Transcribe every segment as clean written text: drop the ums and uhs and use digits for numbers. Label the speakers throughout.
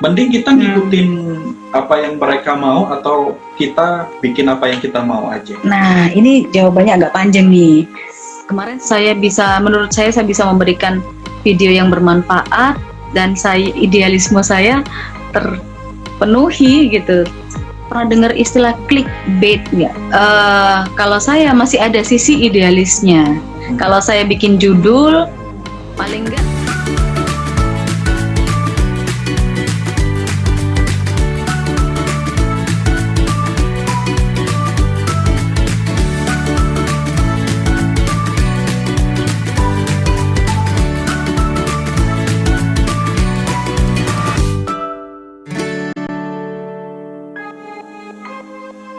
Speaker 1: Mending kita ngikutin apa yang mereka mau atau kita bikin apa yang kita mau aja.
Speaker 2: Nah, ini jawabannya agak panjang nih. Kemarin menurut saya bisa memberikan video yang bermanfaat dan idealisme saya terpenuhi gitu. Pernah dengar istilah clickbait nggak? Kalau saya masih ada sisi idealisnya. Kalau saya bikin judul, paling nggak.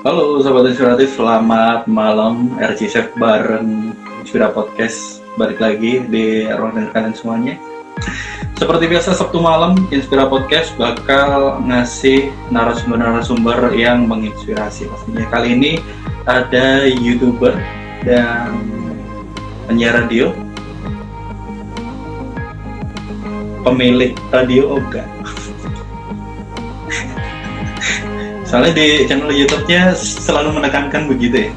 Speaker 1: Halo Sobat Inspiratif, selamat malam. RC Chef bareng Inspira Podcast balik lagi di ruang dengar kalian semuanya. Seperti biasa Sabtu malam, Inspira Podcast bakal ngasih narasumber-narasumber yang menginspirasi. Pastinya kali ini ada YouTuber dan penyiar radio, pemilik radio enggak. Soalnya di channel YouTube-nya selalu menekankan begitu ya.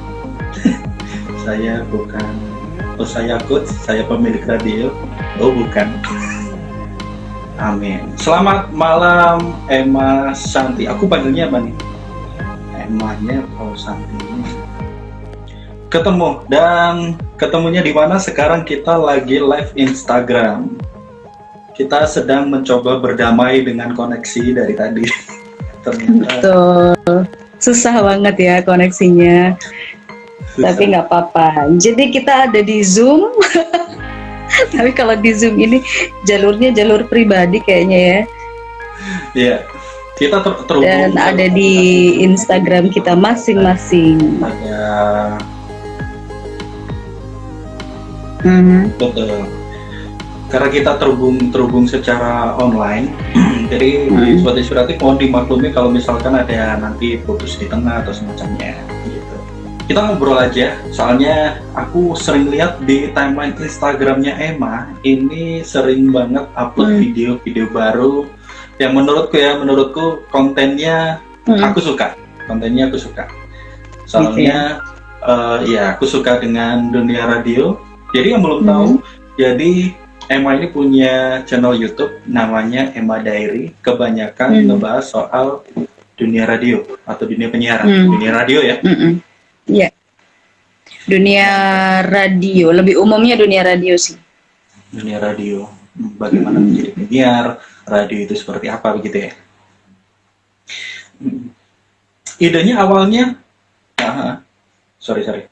Speaker 1: Saya pemilik radio. Oh bukan. Amin. Selamat malam Emma Santi. Aku panggilnya apa nih? Emmanya atau Santi? Ketemunya di mana? Sekarang kita lagi live Instagram. Kita sedang mencoba berdamai dengan koneksi dari tadi.
Speaker 2: Betul, susah banget ya koneksinya. Tapi nggak apa-apa. Jadi kita ada di Zoom. Tapi kalau di Zoom ini jalurnya jalur pribadi kayaknya ya.
Speaker 1: Iya, kita terhubung.
Speaker 2: Dan ada di Instagram kita masing-masing.
Speaker 1: Betul. Karena kita terhubung secara online, jadi Sobat Inspiratif mohon dimaklumi kalau misalkan ada nanti putus di tengah atau semacamnya gitu. Kita ngobrol aja, soalnya aku sering lihat di timeline Instagramnya Emma ini sering banget upload video-video baru yang menurutku kontennya aku suka. Soalnya ya aku suka dengan dunia radio. Jadi yang belum tahu, jadi Emma ini punya channel YouTube namanya Emma Diary. Kebanyakan ngebahas soal dunia radio atau dunia penyiaran. Dunia radio ya?
Speaker 2: Iya. Dunia radio, lebih umumnya dunia radio sih.
Speaker 1: Dunia radio. Bagaimana menjadi penyiar, radio itu seperti apa begitu ya? Idenya awalnya, sorry.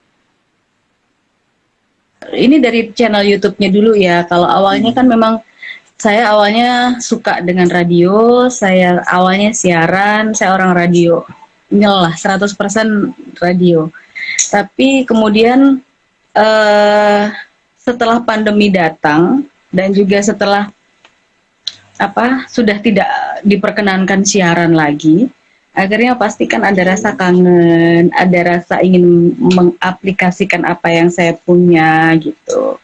Speaker 2: Ini dari channel YouTube-nya dulu ya. Kalau awalnya kan memang saya awalnya suka dengan radio, saya awalnya siaran, saya orang radio. Nyelah 100% radio. Tapi kemudian setelah pandemi datang dan juga setelah sudah tidak diperkenankan siaran lagi, akhirnya pasti kan ada rasa kangen, ada rasa ingin mengaplikasikan apa yang saya punya gitu.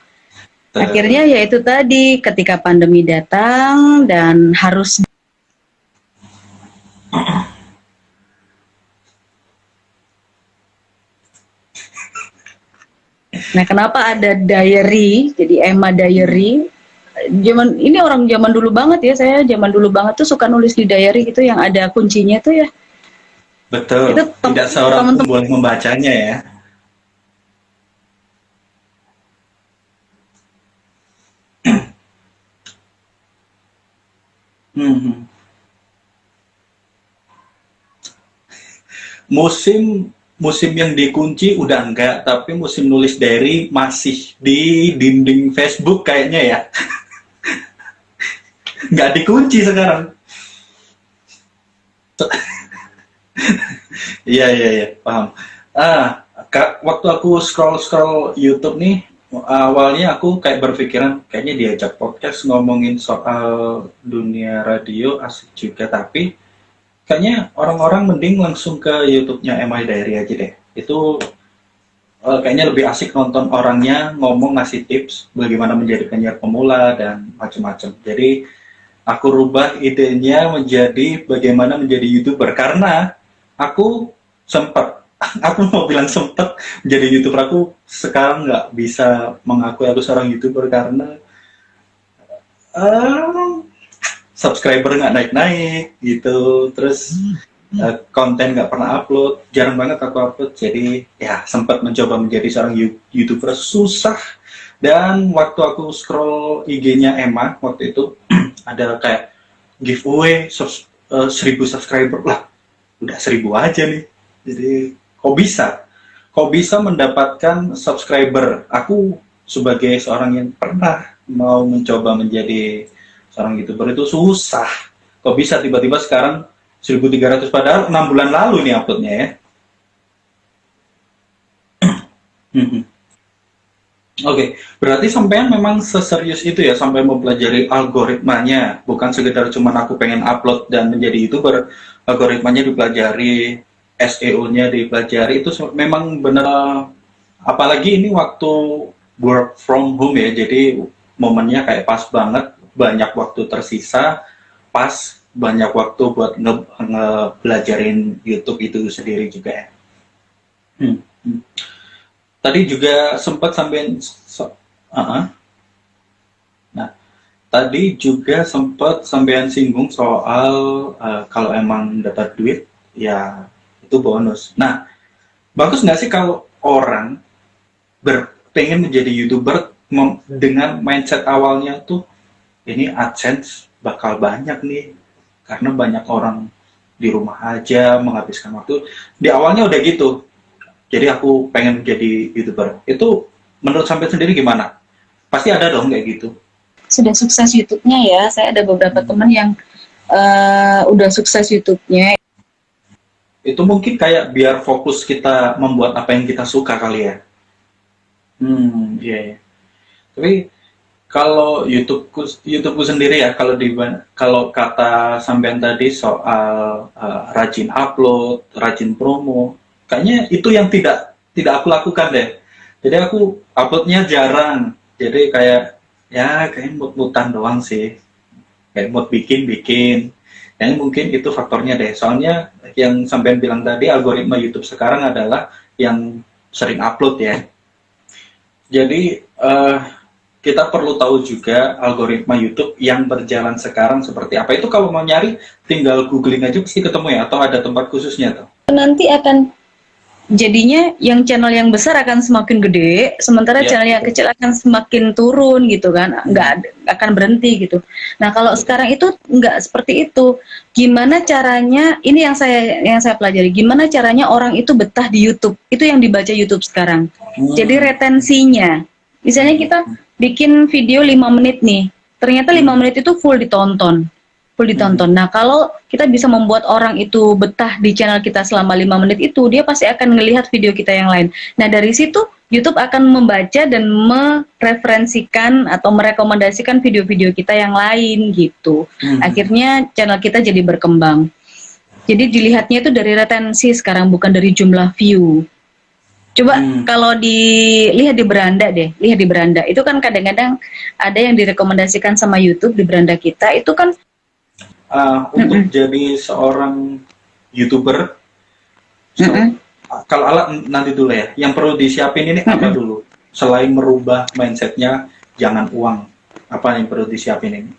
Speaker 2: Akhirnya ya itu tadi, ketika pandemi datang dan harus. Nah, kenapa ada diary, jadi Emma Diary? Orang zaman dulu banget ya, saya zaman dulu banget tuh suka nulis di diary gitu yang ada kuncinya tuh ya.
Speaker 1: Betul, itu tidak seorang pun boleh membacanya ya. Musim yang dikunci udah enggak, tapi musim nulis diary masih di dinding Facebook kayaknya ya. Nggak dikunci sekarang. Iya, paham. Waktu aku scroll YouTube nih, awalnya aku kayak berpikiran kayaknya diajak podcast ngomongin soal dunia radio asik juga, tapi kayaknya orang-orang mending langsung ke YouTube-nya Emma Diary aja deh. Itu kayaknya lebih asik nonton orangnya ngomong, ngasih tips bagaimana menjadi penyiar pemula dan macam-macam. Jadi Aku rubah idenya menjadi bagaimana menjadi YouTuber karena aku sempat aku mau bilang sempat menjadi YouTuber. Aku sekarang nggak bisa mengakui aku seorang YouTuber karena eh, subscriber nggak naik-naik gitu, terus konten nggak pernah upload, jarang banget aku upload. Jadi ya sempat mencoba menjadi seorang YouTuber, susah. Dan waktu aku scroll IG-nya Emma waktu itu ada kayak giveaway 1000 subscriber lah, udah 1000 aja nih. Jadi kok bisa mendapatkan subscriber. Aku sebagai seorang yang pernah mau mencoba menjadi seorang YouTuber itu susah. Kok bisa tiba-tiba sekarang 1300, padahal 6 bulan lalu nih uploadnya ya. Oke, berarti sampean memang seserius itu ya sampai mempelajari algoritmanya, bukan sekedar cuman aku pengen upload dan menjadi YouTuber. Algoritmanya dipelajari, SEO-nya dipelajari, itu memang benar. Apalagi ini waktu work from home ya, jadi momennya kayak pas banget, banyak waktu tersisa, pas banyak waktu buat ngebelajarin YouTube itu sendiri juga ya. Hmm. hmm. Tadi juga sempat sampai nah, tadi juga sempat sampean singgung soal kalau emang dapat duit ya itu bonus. Nah, bagus nggak sih kalau orang pengen menjadi YouTuber dengan mindset awalnya tuh ini AdSense bakal banyak nih karena banyak orang di rumah aja menghabiskan waktu. Di awalnya udah gitu. Jadi aku pengen menjadi YouTuber. Itu menurut sampai sendiri gimana? Pasti ada dong kayak gitu.
Speaker 2: Sudah sukses YouTube-nya ya. Saya ada beberapa teman yang udah sukses YouTube-nya.
Speaker 1: Itu mungkin kayak biar fokus kita membuat apa yang kita suka kali ya. Iya. Yeah. Tapi kalau YouTubeku sendiri ya, kalau kata sampean tadi soal rajin upload, rajin promo, kayaknya itu yang tidak aku lakukan deh. Jadi aku uploadnya jarang. Jadi kayak mood-moodan doang sih. Kayak mood bikin. Kayaknya mungkin itu faktornya deh. Soalnya yang sampean bilang tadi algoritma YouTube sekarang adalah yang sering upload ya. Jadi kita perlu tahu juga algoritma YouTube yang berjalan sekarang seperti apa. Itu kalau mau nyari tinggal googling aja pasti ketemu ya, atau ada tempat khususnya tuh.
Speaker 2: Nanti akan jadinya yang channel yang besar akan semakin gede, sementara channel yang kecil akan semakin turun gitu kan, nggak akan berhenti gitu. Nah kalau sekarang itu nggak seperti itu. Gimana caranya? Ini yang saya pelajari. Gimana caranya orang itu betah di YouTube? Itu yang dibaca YouTube sekarang. Jadi retensinya, misalnya kita bikin video 5 menit nih, ternyata 5 menit itu full ditonton. Nah, kalau kita bisa membuat orang itu betah di channel kita selama 5 menit itu, dia pasti akan melihat video kita yang lain. Nah, dari situ YouTube akan membaca dan mereferensikan atau merekomendasikan video-video kita yang lain gitu. Akhirnya channel kita jadi berkembang. Jadi dilihatnya itu dari retensi sekarang, bukan dari jumlah view. Coba kalau dilihat di beranda deh, lihat di beranda. Itu kan kadang-kadang ada yang direkomendasikan sama YouTube di beranda kita, itu kan
Speaker 1: untuk jadi seorang YouTuber, kalau alat nanti dulu ya, yang perlu disiapin ini apa dulu? Selain merubah mindsetnya, jangan uang, apa yang perlu disiapin ini?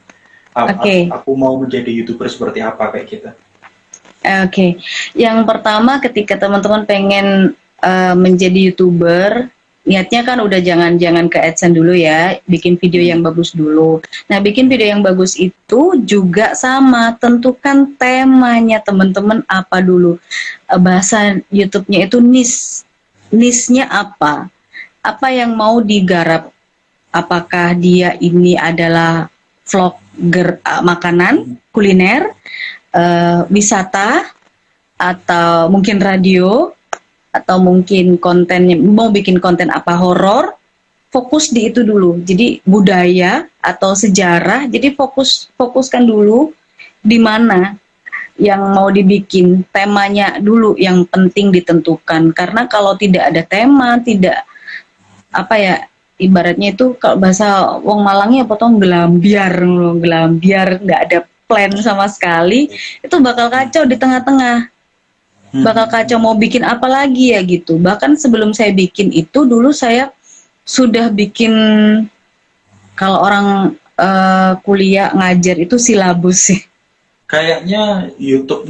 Speaker 1: Aku mau menjadi YouTuber seperti apa kayak gitu?
Speaker 2: Oke. Yang pertama ketika teman-teman pengen menjadi YouTuber, niatnya kan udah jangan ke AdSense dulu ya, bikin video yang bagus dulu. Nah, bikin video yang bagus itu juga sama, tentukan temanya teman-teman apa dulu. Bahasa YouTube-nya itu niche-nya apa? Apa yang mau digarap? Apakah dia ini adalah vlogger makanan, kuliner, wisata, atau mungkin radio, atau mungkin kontennya mau bikin konten apa, horor, fokus di itu dulu. Jadi budaya atau sejarah, jadi fokuskan dulu di mana yang mau dibikin, temanya dulu yang penting ditentukan. Karena kalau tidak ada tema, tidak ibaratnya itu kalau bahasa wong Malangnya potong gelambiar nggak ada plan sama sekali, itu bakal kacau di tengah-tengah, bakal kacau mau bikin apa lagi ya gitu. Bahkan sebelum saya bikin itu dulu saya sudah bikin, kalau orang kuliah ngajar itu silabus sih.
Speaker 1: Kayaknya YouTube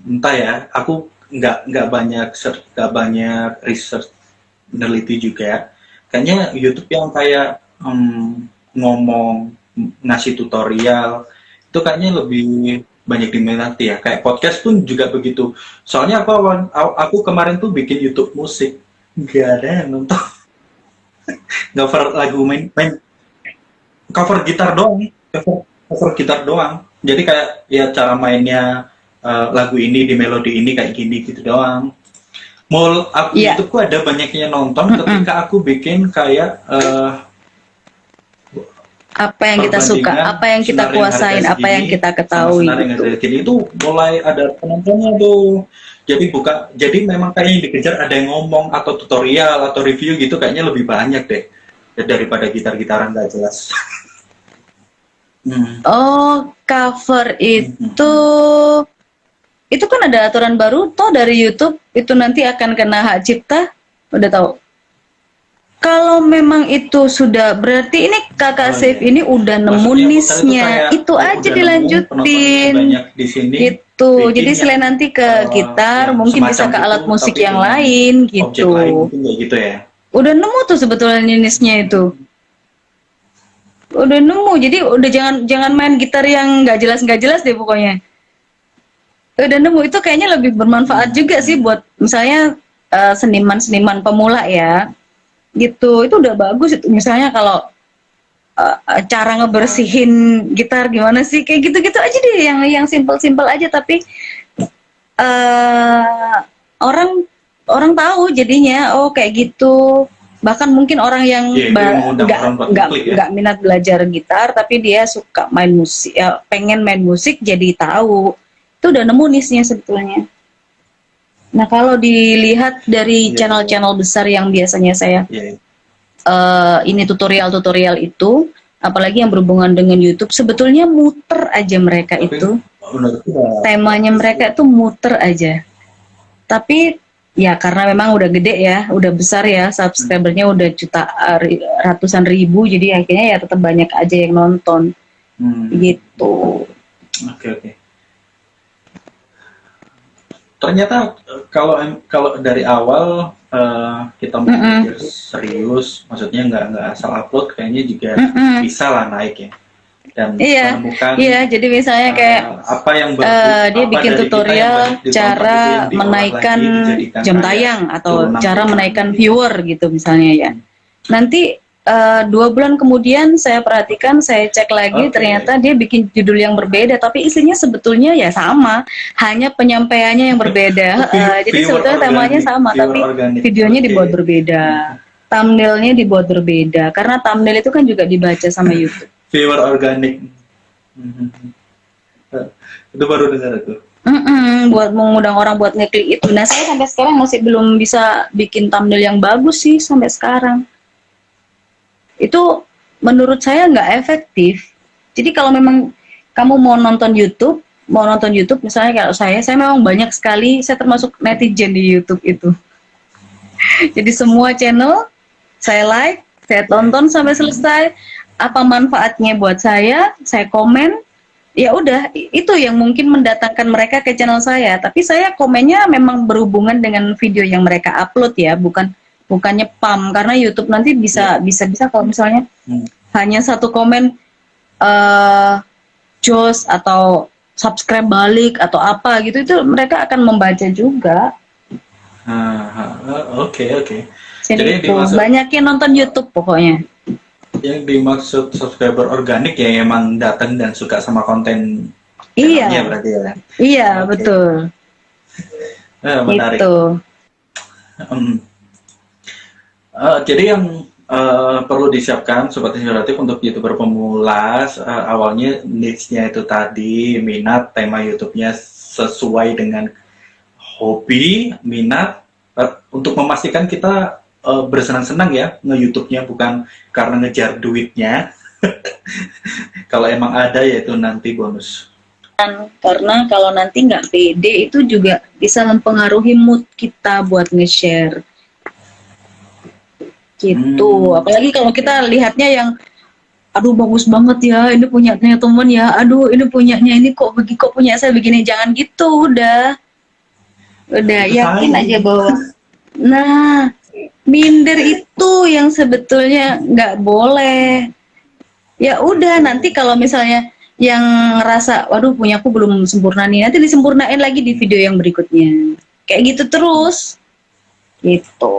Speaker 1: entah ya, aku nggak banyak research meneliti juga ya. Kayaknya YouTube yang kayak ngomong, ngasih tutorial itu kayaknya lebih banyak diminati ya. Kayak podcast pun juga begitu. Soalnya aku kemarin tuh bikin YouTube musik, nggak ada yang nonton. Cover lagu, main cover gitar doang, cover gitar doang. Jadi kayak ya cara mainnya lagu ini di melodi ini kayak gini gitu doang.
Speaker 2: Iya.
Speaker 1: YouTubeku ada banyaknya nonton ketika aku bikin kayak
Speaker 2: Apa yang kita suka,
Speaker 1: perbandingan
Speaker 2: apa yang kita
Speaker 1: senar yang harga
Speaker 2: kuasain, apa yang
Speaker 1: segini
Speaker 2: kita
Speaker 1: sama
Speaker 2: ketahui
Speaker 1: senar yang
Speaker 2: gitu.
Speaker 1: harga segini itu mulai ada penontonnya tuh. Jadi memang kayaknya yang dikejar ada yang ngomong atau tutorial atau review gitu, kayaknya lebih banyak deh daripada gitar-gitaran gak jelas.
Speaker 2: Oh, cover itu kan ada aturan baru toh dari YouTube, itu nanti akan kena hak cipta, udah tahu. Kalau memang itu sudah, berarti ini kakak Saif ini udah nemu
Speaker 1: Maksudnya muter itu
Speaker 2: niche-nya,
Speaker 1: kayak
Speaker 2: itu
Speaker 1: ya
Speaker 2: aja
Speaker 1: udah nemu penontonnya
Speaker 2: dilanjutin
Speaker 1: banyak di sini,
Speaker 2: gitu.
Speaker 1: bikin
Speaker 2: Jadi selain nanti ke gitar,
Speaker 1: yang
Speaker 2: mungkin
Speaker 1: semacam
Speaker 2: bisa ke
Speaker 1: itu
Speaker 2: alat musik
Speaker 1: tapi
Speaker 2: yang
Speaker 1: dengan
Speaker 2: lain
Speaker 1: objek lain
Speaker 2: gitu.
Speaker 1: mungkin kayak gitu ya.
Speaker 2: Udah nemu tuh sebetulnya niche-nya itu. Udah nemu, jadi udah jangan main gitar yang nggak jelas deh pokoknya. Udah nemu, itu kayaknya lebih bermanfaat juga sih buat misalnya seniman-seniman pemula ya gitu. Itu udah bagus itu, misalnya kalau cara ngebersihin gitar gimana sih, kayak gitu-gitu aja deh, yang simple-simple aja, tapi eh orang orang tahu jadinya, oh kayak gitu. Bahkan mungkin orang yang
Speaker 1: Iya, itu yang mengundang orang buat ngeklik ya.
Speaker 2: nggak minat belajar gitar tapi dia suka main musik, ya, pengen main musik, jadi tahu. Itu udah nemu niche-nya sebetulnya. Nah, kalau dilihat dari
Speaker 1: Iya.
Speaker 2: channel-channel besar yang biasanya saya
Speaker 1: Iya.
Speaker 2: ini tutorial-tutorial itu, apalagi yang berhubungan dengan YouTube, sebetulnya muter aja mereka
Speaker 1: Tapi
Speaker 2: itu.
Speaker 1: menurutku ya,
Speaker 2: Temanya mereka itu muter aja. Tapi ya karena memang udah gede ya, udah besar ya, subscribernya udah ratusan ribu, jadi akhirnya ya tetap banyak aja yang nonton gitu.
Speaker 1: Oke. Ternyata kalau dari awal kita mau belajar serius, maksudnya nggak asal upload, kayaknya juga bisa lah naik ya. Dan menemukan
Speaker 2: jadi misalnya kayak
Speaker 1: apa yang
Speaker 2: dia bikin tutorial cara menaikkan jam tayang atau cara menaikkan viewer gitu misalnya ya. Nanti 2 bulan kemudian saya perhatikan, saya cek lagi, ternyata dia bikin judul yang berbeda tapi isinya sebetulnya ya sama, hanya penyampaiannya yang berbeda. Jadi sebetulnya temanya sama tapi videonya dibuat berbeda, thumbnailnya dibuat berbeda, karena thumbnail itu kan juga dibaca sama YouTube.
Speaker 1: Viewer organik. Itu baru dengar itu.
Speaker 2: Buat mengundang orang buat ngeklik itu. Nah, saya sampai sekarang masih belum bisa bikin thumbnail yang bagus sih sampai sekarang. Itu menurut saya nggak efektif. Jadi kalau memang kamu mau nonton YouTube misalnya kalau saya memang banyak sekali, saya termasuk netizen di YouTube itu. Jadi semua channel saya like, saya tonton sampai selesai. Apa manfaatnya buat saya komen, ya udah, itu yang mungkin mendatangkan mereka ke channel saya. Tapi saya komennya memang berhubungan dengan video yang mereka upload ya, bukannya spam, karena YouTube nanti bisa kalau misalnya hanya satu komen jos atau subscribe balik atau apa gitu, itu mereka akan membaca juga.
Speaker 1: Oke.
Speaker 2: Jadi banyakin nonton YouTube pokoknya.
Speaker 1: Yang dimaksud subscriber organik ya emang datang dan suka sama konten
Speaker 2: channelnya
Speaker 1: berarti ya.
Speaker 2: Iya, betul.
Speaker 1: Menarik.
Speaker 2: Gitu.
Speaker 1: Jadi yang perlu disiapkan Sobat Inspiratif untuk YouTuber pemula, awalnya niche-nya itu tadi, minat, tema YouTube-nya sesuai dengan hobi, minat, untuk memastikan kita bersenang-senang ya nge-YouTube-nya, bukan karena ngejar duitnya. Kalau emang ada ya itu nanti bonus.
Speaker 2: Karena kalau nanti nggak pede itu juga bisa mempengaruhi mood kita buat nge-share gitu. Apalagi kalau kita lihatnya yang aduh bagus banget ya, ini punyanya temen ya, aduh ini punyanya ini kok kok punya saya begini, jangan gitu, udah
Speaker 1: Itu
Speaker 2: yakin
Speaker 1: saya.
Speaker 2: aja bahwa nah minder itu yang sebetulnya nggak boleh. Ya udah nanti kalau misalnya yang ngerasa waduh punyaku belum sempurna nih, nanti disempurnain lagi di video yang berikutnya kayak gitu terus gitu.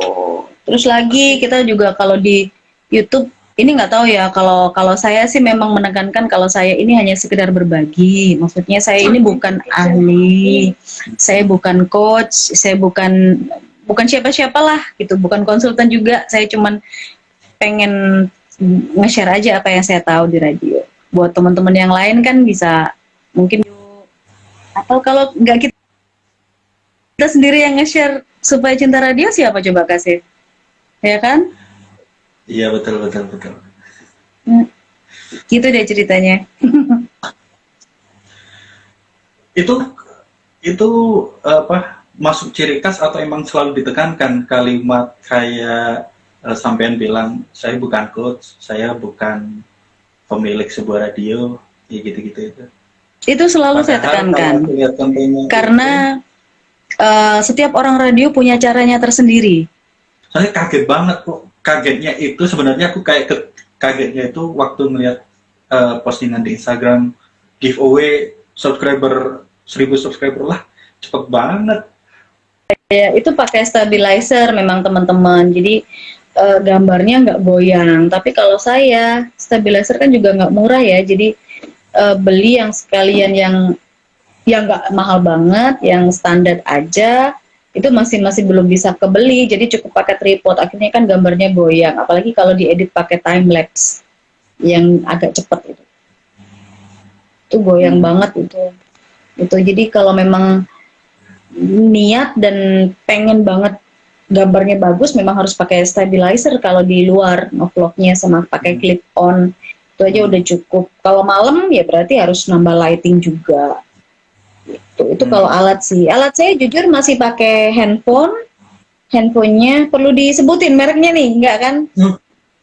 Speaker 2: Terus lagi kita juga kalau di YouTube ini nggak tahu ya, kalau kalau saya sih memang menekankan kalau saya ini hanya sekedar berbagi. Maksudnya saya ini bukan ahli, saya bukan coach, saya bukan siapa-siapalah gitu, bukan konsultan juga. Saya cuman pengen nge-share aja apa yang saya tahu di radio. Buat teman-teman yang lain kan bisa mungkin, atau kalau nggak kita sendiri yang nge-share supaya cinta radio, siapa coba kasih? Ya kan?
Speaker 1: Iya, betul betul betul.
Speaker 2: Gitu deh ceritanya.
Speaker 1: Itu itu apa, masuk ciri khas atau emang selalu ditekankan kalimat kayak sampean bilang saya bukan coach, saya bukan pemilik sebuah radio, ya gitu-gitu itu.
Speaker 2: Itu selalu saya
Speaker 1: Padahal kalau
Speaker 2: tekankan.
Speaker 1: aku lihat kontennya
Speaker 2: Karena setiap orang radio punya caranya tersendiri.
Speaker 1: saya kaget banget kok. Kagetnya itu sebenarnya aku kayak kagetnya itu waktu melihat postingan di Instagram giveaway subscriber 1000 subscriber lah, cepet banget.
Speaker 2: Ya, itu pakai stabilizer memang teman-teman. Jadi gambarnya nggak goyang. Tapi kalau saya stabilizer kan juga nggak murah ya. Jadi beli yang sekalian yang nggak mahal banget, yang standar aja. Itu masih belum bisa kebeli. Jadi cukup pakai tripod. Akhirnya kan gambarnya goyang. Apalagi kalau diedit pakai time lapse yang agak cepat itu goyang banget itu. Itu jadi kalau memang niat dan pengen banget gambarnya bagus, memang harus pakai stabilizer kalau di luar ngevlognya, sama pakai clip on itu aja udah cukup. Kalau malam ya berarti harus nambah lighting juga. Itu kalau alat sih. Alat saya jujur masih pakai handphone. Handphonenya perlu disebutin mereknya nih, enggak kan?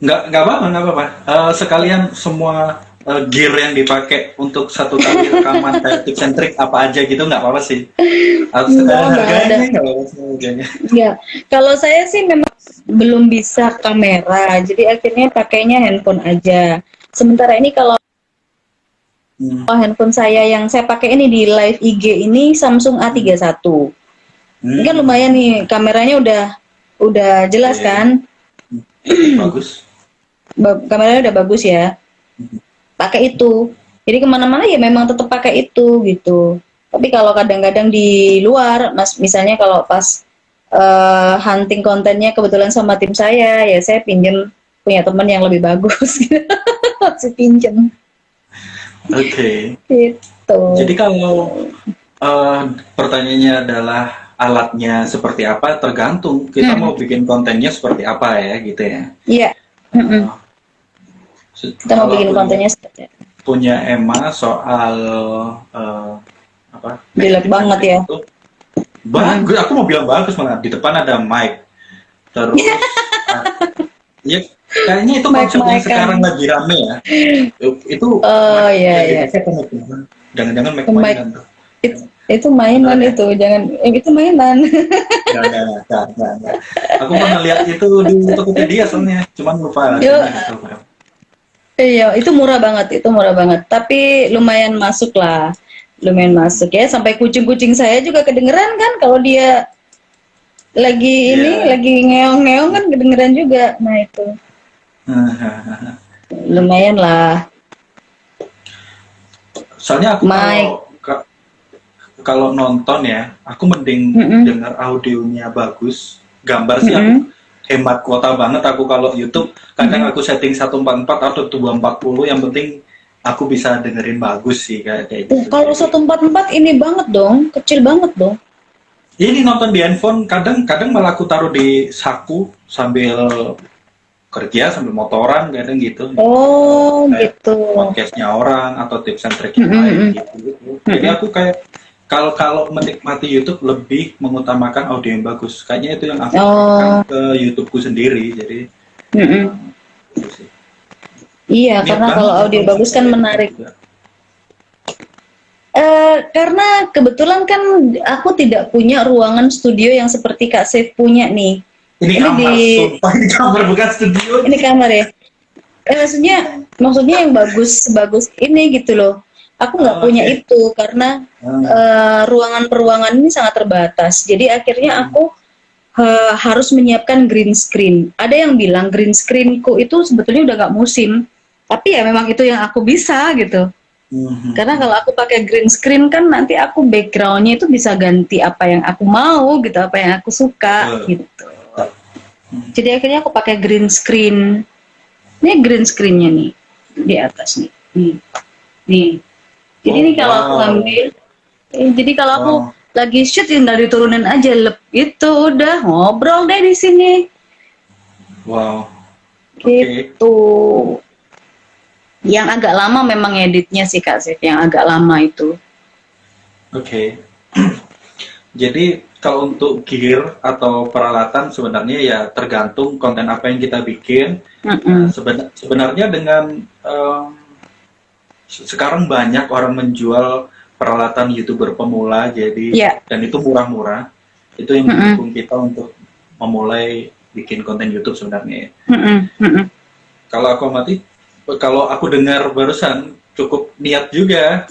Speaker 1: Nggak apa-apa, nggak apa-apa. Sekalian semua gear yang dipakai untuk satu kali rekaman kayak tips and trick apa aja gitu, nggak apa-apa sih. Atau sekalian
Speaker 2: Enggak
Speaker 1: harganya
Speaker 2: ada.
Speaker 1: nggak apa-apa sih harganya.
Speaker 2: Ya, kalau saya sih memang belum bisa kamera, jadi akhirnya pakainya handphone aja. Sementara ini kalau handphone saya yang saya pakai ini di live IG ini Samsung A31. Ini kan lumayan nih, kameranya udah jelas kan?
Speaker 1: Bagus.
Speaker 2: Kameranya udah bagus ya. Pakai itu. Jadi kemana-mana ya memang tetap pakai itu gitu. Tapi kalau kadang-kadang di luar, misalnya kalau pas hunting kontennya kebetulan sama tim saya, ya saya pinjem punya teman yang lebih bagus. Saya pinjem.
Speaker 1: Oke.
Speaker 2: Gitu.
Speaker 1: Jadi kalau pertanyaannya adalah alatnya seperti apa, tergantung kita mau bikin kontennya seperti apa ya gitu ya.
Speaker 2: Iya. Kita mau bikin kontennya seperti apa?
Speaker 1: Punya Emma soal apa?
Speaker 2: Jelek banget ya.
Speaker 1: Itu, bagus, aku mau bilang bagus malah. Di depan ada mic. Terus ya kayaknya itu konsepnya sekarang lagi rame ya. Itu
Speaker 2: iya.
Speaker 1: Jangan-jangan mic-mainan tuh.
Speaker 2: Itu mainan itu, jangan itu mainan.
Speaker 1: Enggak. Aku pernah lihat itu di Tokopedia soalnya, cuman lupa.
Speaker 2: Iya, itu murah banget, tapi lumayan masuk lah. Lumayan masuk ya, sampai kucing-kucing saya juga kedengeran kan kalau dia lagi lagi ngeong-ngeong kan kedengeran juga. Nah, itu. Lumayan lah.
Speaker 1: Soalnya aku kalau nonton ya, aku mending dengar audionya bagus, gambar sih aku hemat kuota banget. Aku kalau YouTube kadang aku setting 144 atau 240, yang penting aku bisa dengerin bagus sih kayak gitu.
Speaker 2: Kalau 144 ini banget dong, kecil banget dong.
Speaker 1: Ini nonton di handphone, kadang malah aku taruh di saku sambil kerja, sambil motoran, kadang gitu.
Speaker 2: Oh,
Speaker 1: Kayak
Speaker 2: gitu.
Speaker 1: podcastnya orang atau tips and trick yang lain
Speaker 2: Mm-mm,
Speaker 1: gitu. Jadi
Speaker 2: mm-mm.
Speaker 1: aku kayak kalau menikmati YouTube lebih mengutamakan audio yang bagus. Kayaknya itu yang aku terapkan
Speaker 2: Oh,
Speaker 1: ke YouTubeku sendiri. Jadi
Speaker 2: mm-mm.
Speaker 1: eh, itu sih.
Speaker 2: Iya,
Speaker 1: Niat
Speaker 2: karena kalau
Speaker 1: banget ya
Speaker 2: audio
Speaker 1: kalau
Speaker 2: bagus
Speaker 1: sampai
Speaker 2: kan
Speaker 1: editan
Speaker 2: menarik.
Speaker 1: juga.
Speaker 2: Karena kebetulan kan aku tidak punya ruangan studio yang seperti Kak Saif punya nih.
Speaker 1: Ini
Speaker 2: Ini di
Speaker 1: kamar, sumpah ini kamar bukan studio
Speaker 2: ini
Speaker 1: nih.
Speaker 2: kamar ya. Maksudnya yang bagus ini gitu loh. Aku nggak punya
Speaker 1: Oke.
Speaker 2: itu karena
Speaker 1: Hmm.
Speaker 2: ruangan peruangan ini sangat terbatas. Jadi akhirnya
Speaker 1: Hmm.
Speaker 2: aku harus menyiapkan green screen. Ada yang bilang green screenku itu sebetulnya udah nggak musim, tapi ya memang itu yang aku bisa gitu.
Speaker 1: Hmm.
Speaker 2: Karena kalau aku pakai green screen kan nanti aku backgroundnya itu bisa ganti apa yang aku mau gitu, apa yang aku suka
Speaker 1: Betul.
Speaker 2: gitu.
Speaker 1: Hmm.
Speaker 2: Jadi akhirnya aku pakai green screen. Ini green screennya nih di atas nih. Nih. Jadi
Speaker 1: Oh
Speaker 2: ini kalau aku
Speaker 1: wow.
Speaker 2: ngambil, jadi kalau aku
Speaker 1: Wow.
Speaker 2: lagi shoot tinggal diturunin aja itu udah ngobrol deh di sini.
Speaker 1: Wow. Oke.
Speaker 2: Gitu. Yang agak lama memang editnya sih Kak Sif, yang agak lama itu.
Speaker 1: Oke. Jadi kalau untuk gear atau peralatan sebenarnya ya tergantung konten apa yang kita bikin.
Speaker 2: Mm-mm.
Speaker 1: Sebenarnya dengan sekarang banyak orang menjual peralatan YouTuber pemula, jadi
Speaker 2: Ya.
Speaker 1: dan itu murah-murah. Itu yang
Speaker 2: Mm-mm.
Speaker 1: mendukung kita untuk memulai bikin konten YouTube sebenarnya.
Speaker 2: Mm-mm. Mm-mm.
Speaker 1: Kalau aku amati, kalau aku dengar barusan cukup niat juga,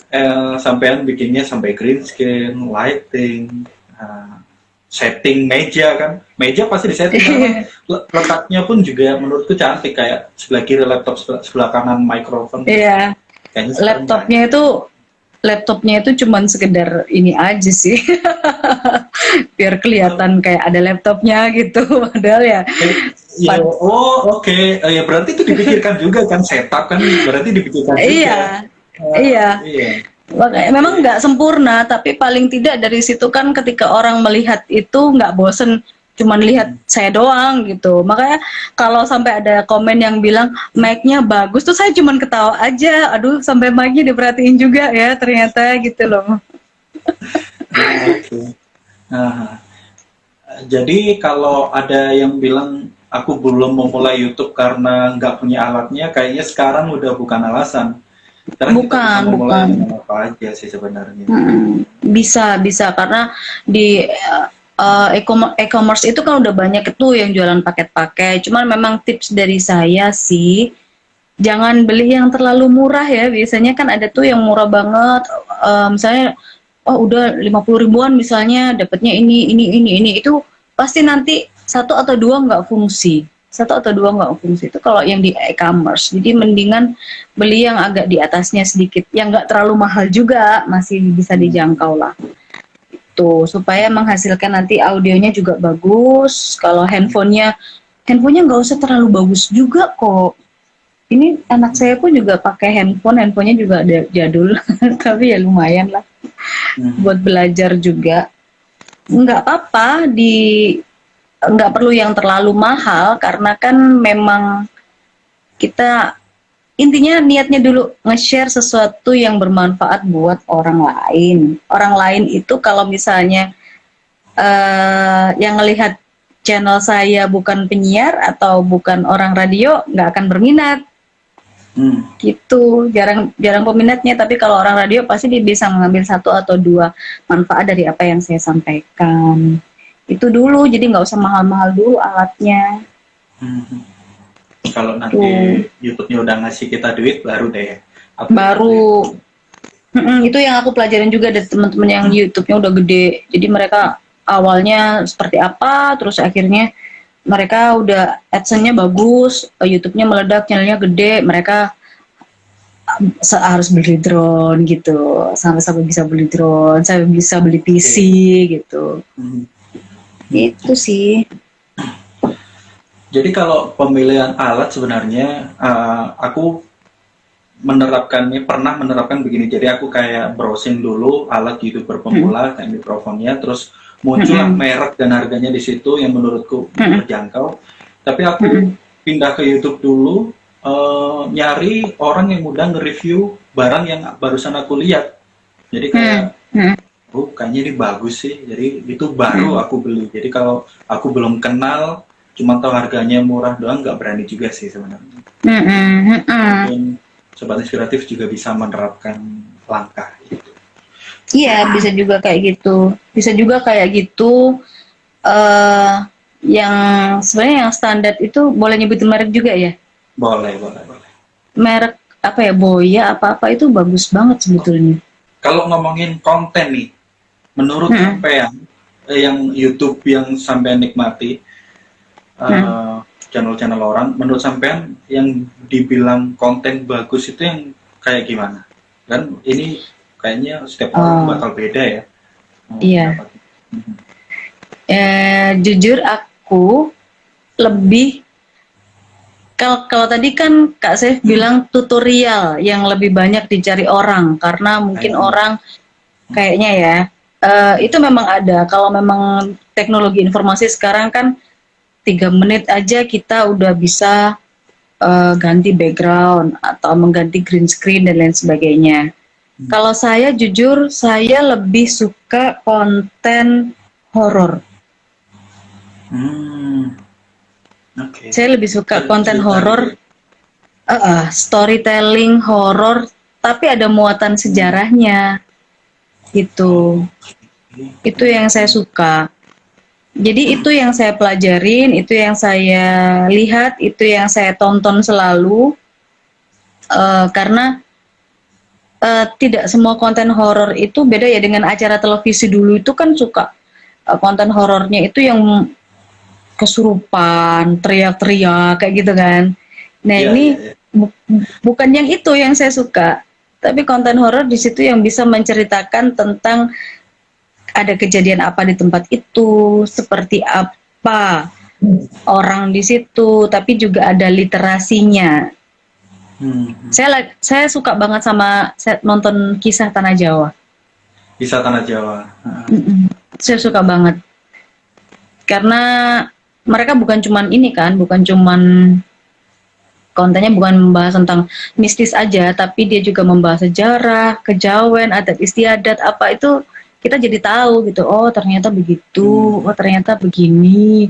Speaker 1: sampean bikinnya sampai green screen, lighting, setting meja kan. Meja pasti disetting karena letaknya pun juga menurutku cantik, kayak sebelah kiri laptop, sebelah kanan mikrofon.
Speaker 2: Iya,
Speaker 1: Kayaknya sekarang
Speaker 2: laptopnya
Speaker 1: banyak.
Speaker 2: itu laptopnya itu cuman sekedar ini aja sih. Biar kelihatan kayak ada laptopnya gitu. Padahal ya
Speaker 1: Ya, oh oke. Ya berarti itu dipikirkan juga kan, setup kan berarti dipikirkan juga.
Speaker 2: iya, iya.
Speaker 1: Iya.
Speaker 2: Makanya memang
Speaker 1: Oke.
Speaker 2: nggak sempurna, tapi paling tidak dari situ kan ketika orang melihat itu nggak bosen cuman lihat saya doang gitu. Makanya kalau sampai ada komen yang bilang mic-nya bagus tuh saya cuman ketawa aja. Aduh, sampai mic-nya diperhatiin juga ya ternyata gitu loh.
Speaker 1: Oke. Nah, jadi kalau ada yang bilang aku belum memulai YouTube karena nggak punya alatnya, kayaknya sekarang udah bukan alasan. Sekarang kita bisa
Speaker 2: Bukan,
Speaker 1: memulai
Speaker 2: bukan.
Speaker 1: dengan apa aja sih sebenarnya.
Speaker 2: Bisa karena di e-commerce itu kan udah banyak itu yang jualan paket-paket. Cuman memang tips dari saya sih jangan beli yang terlalu murah ya. Biasanya kan ada tuh yang murah banget. Misalnya oh udah 50 ribuan misalnya dapatnya ini itu pasti nanti satu atau dua nggak fungsi itu kalau yang di e-commerce. Jadi mendingan beli yang agak di atasnya sedikit, yang nggak terlalu mahal juga, masih bisa
Speaker 1: Hmm.
Speaker 2: dijangkau lah tuh, supaya menghasilkan nanti audionya juga bagus. Kalau handphonenya nggak usah terlalu bagus juga kok. Ini anak saya pun juga pakai handphonenya juga jadul tapi ya lumayan lah
Speaker 1: Hmm.
Speaker 2: buat belajar juga. Nggak apa-apa nggak perlu yang terlalu mahal karena kan memang kita intinya niatnya dulu nge-share sesuatu yang bermanfaat buat orang lain. Orang lain itu kalau misalnya yang ngelihat channel saya bukan penyiar atau bukan orang radio nggak akan berminat
Speaker 1: Hmm.
Speaker 2: gitu, jarang peminatnya. Tapi kalau orang radio pasti dia bisa mengambil satu atau dua manfaat dari apa yang saya sampaikan. Itu dulu, jadi nggak usah mahal-mahal dulu alatnya.
Speaker 1: Hmm. Kalau nanti
Speaker 2: Tuh,
Speaker 1: YouTube-nya udah ngasih kita duit, baru deh upload YouTube.
Speaker 2: baru itu yang aku pelajarin juga dari teman-teman yang YouTube-nya udah gede. Jadi mereka awalnya seperti apa, terus akhirnya mereka udah AdSense-nya bagus, YouTube-nya meledak, channelnya gede, mereka harus beli drone gitu, sampai bisa beli drone, sampai bisa beli PC
Speaker 1: Oke.
Speaker 2: gitu.
Speaker 1: Hmm.
Speaker 2: Itu sih.
Speaker 1: Jadi kalau pemilihan alat sebenarnya aku pernah menerapkan begini. Jadi aku kayak browsing dulu alat YouTuber pemula kayak mikrofonnya, terus muncullah merek dan harganya di situ yang menurutku terjangkau. Tapi aku pindah ke YouTube dulu, nyari orang yang mudah nge-review barang yang barusan aku lihat. Jadi kayak, oh kayaknya ini bagus sih. Jadi itu baru aku beli. Jadi kalau aku belum kenal, cuma tahu harganya murah doang, nggak berani juga sih sebenarnya. Mungkin Sobat Inspiratif juga bisa menerapkan langkah itu.
Speaker 2: Iya, bisa juga kayak gitu. Bisa juga kayak gitu. Yang sebenarnya yang standar itu boleh nyebutin merek juga ya?
Speaker 1: Boleh.
Speaker 2: Merek apa ya, Boya apa-apa itu bagus banget sebetulnya.
Speaker 1: Kalau ngomongin konten nih, menurut sampean yang YouTube yang sampean nikmati, channel-channel orang, menurut sampean yang dibilang konten bagus itu yang kayak gimana? Kan ini kayaknya setiap orang bakal beda ya.
Speaker 2: Iya. Jujur aku lebih, kalau tadi kan Kak Sef bilang tutorial yang lebih banyak dicari orang karena mungkin orang kayaknya ya itu memang ada. Kalau memang teknologi informasi sekarang kan 3 menit aja kita udah bisa ganti background atau mengganti green screen dan lain sebagainya. Kalau saya jujur, saya lebih suka konten horor. Saya lebih suka konten horor, storytelling horor, tapi ada muatan sejarahnya, gitu. Itu yang saya suka. Jadi itu yang saya pelajarin, itu yang saya lihat, itu yang saya tonton selalu, karena tidak semua konten horor itu beda ya dengan acara televisi dulu itu kan suka konten horornya itu yang kesurupan, teriak-teriak kayak gitu kan. Nah ini bukan yang itu yang saya suka, tapi konten horor di situ yang bisa menceritakan tentang ada kejadian apa di tempat itu, seperti apa orang di situ, tapi juga ada literasinya. Saya suka banget sama nonton Kisah Tanah Jawa.
Speaker 1: Kisah Tanah Jawa.
Speaker 2: Saya suka banget. Karena mereka bukan cuman ini kan, bukan cuman kontennya bukan membahas tentang mistis aja, tapi dia juga membahas sejarah, kejawen, adat istiadat, apa itu kita jadi tahu gitu. Oh ternyata begitu, oh ternyata begini.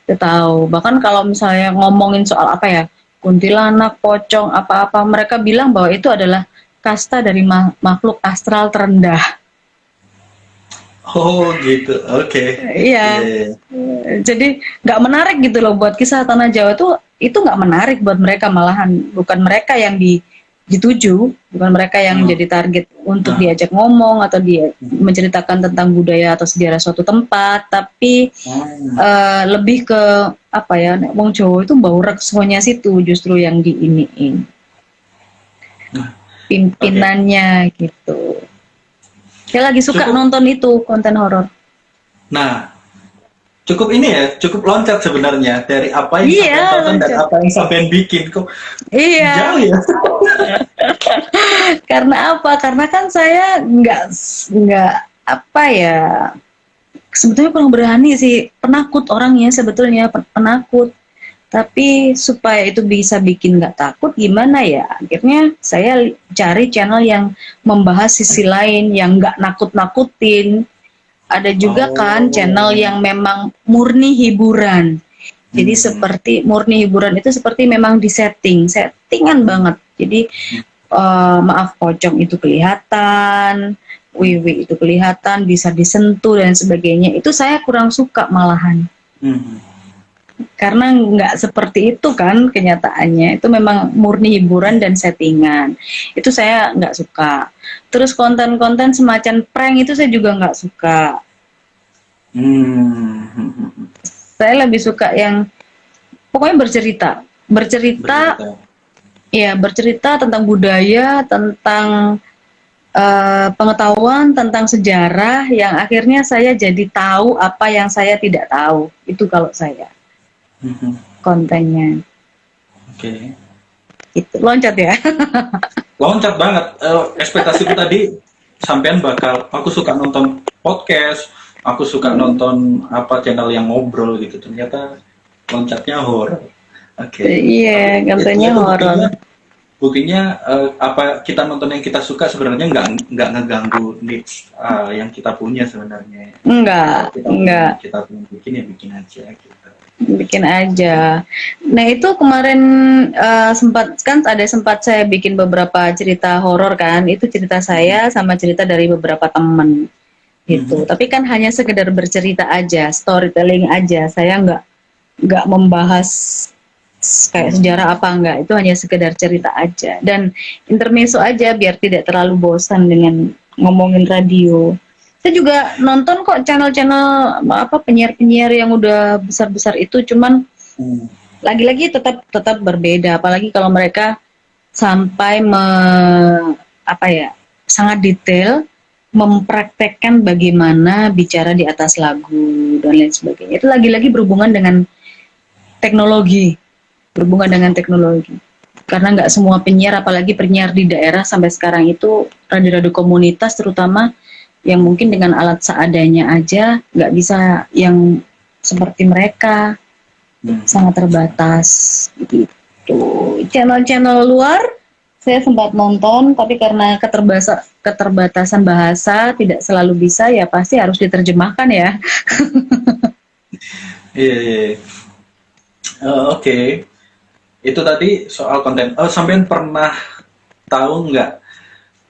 Speaker 2: Kita tahu. Bahkan kalau misalnya ngomongin soal apa ya, kuntilanak, pocong, apa-apa, mereka bilang bahwa itu adalah kasta dari makhluk astral terendah.
Speaker 1: Oh gitu, oke.
Speaker 2: Iya. Jadi nggak menarik gitu loh buat Kisah Tanah Jawa itu nggak menarik buat mereka, malahan bukan mereka yang dituju, bukan mereka yang jadi target untuk diajak ngomong atau dia menceritakan tentang budaya atau sejarah suatu tempat, tapi lebih ke apa ya, wong Jawa itu bau reksonya situ justru yang diiniin pimpinannya gitu. Saya lagi suka nonton itu konten horor.
Speaker 1: Nah, cukup ini ya, cukup loncat sebenarnya dari apa yang sampean tonton dan apa yang sampean bikin kok.
Speaker 2: Iya.
Speaker 1: Jauh ya.
Speaker 2: Karena apa? Karena kan saya nggak apa ya, sebetulnya kurang berani sih, penakut orangnya sebetulnya, penakut. Tapi supaya itu bisa bikin nggak takut gimana ya, akhirnya saya cari channel yang membahas sisi lain yang nggak nakut-nakutin. Ada juga kan channel yang memang murni hiburan. Jadi seperti murni hiburan itu seperti memang settingan banget. Jadi maaf, pocong itu kelihatan, wiwi itu kelihatan, bisa disentuh dan sebagainya. Itu saya kurang suka malahan. Karena nggak seperti itu kan kenyataannya. Itu memang murni hiburan dan settingan. Itu saya nggak suka. Terus konten-konten semacam prank itu saya juga nggak suka. Saya lebih suka yang pokoknya bercerita ya, bercerita tentang budaya, tentang pengetahuan, tentang sejarah yang akhirnya saya jadi tahu apa yang saya tidak tahu. Itu kalau saya kontennya.
Speaker 1: Oke.
Speaker 2: Itu loncat ya.
Speaker 1: Loncat banget. Ekspektasiku tadi sampean bakal, aku suka nonton podcast, aku suka nonton apa channel yang ngobrol gitu, ternyata loncatnya horor. Oke. Tapi
Speaker 2: Iya, katanya
Speaker 1: itu
Speaker 2: horor.
Speaker 1: buktinya apa kita nonton yang kita suka sebenarnya nggak ngeganggu needs yang kita punya sebenarnya. Kalau
Speaker 2: Enggak,
Speaker 1: kita
Speaker 2: enggak.
Speaker 1: kita pengen bikin ya bikin aja gitu.
Speaker 2: Bikin aja. Nah itu kemarin sempat saya bikin beberapa cerita horor kan. Itu cerita saya sama cerita dari beberapa temen gitu.
Speaker 1: Mhm.
Speaker 2: Tapi kan hanya sekedar bercerita aja, storytelling aja. Saya nggak membahas kayak sejarah apa enggak. Itu hanya sekedar cerita aja dan intermezzo aja biar tidak terlalu bosan dengan ngomongin radio. Saya juga nonton kok channel-channel apa penyiar-penyiar yang udah besar-besar itu, cuman
Speaker 1: Hmm.
Speaker 2: lagi-lagi tetap tetap berbeda, apalagi kalau mereka sampai apa ya, sangat detail mempraktekkan bagaimana bicara di atas lagu dan lain sebagainya. Itu lagi-lagi berhubungan dengan teknologi, berhubungan dengan teknologi. Karena nggak semua penyiar, apalagi penyiar di daerah sampai sekarang itu radio-radio komunitas terutama yang mungkin dengan alat seadanya aja nggak bisa yang seperti mereka, sangat terbatas gitu. Channel-channel luar saya sempat nonton tapi karena keterbatasan bahasa tidak selalu bisa, ya pasti harus diterjemahkan ya.
Speaker 1: Iya, iya, iya. Oke. Itu tadi soal konten. Oh, sampean pernah tahu nggak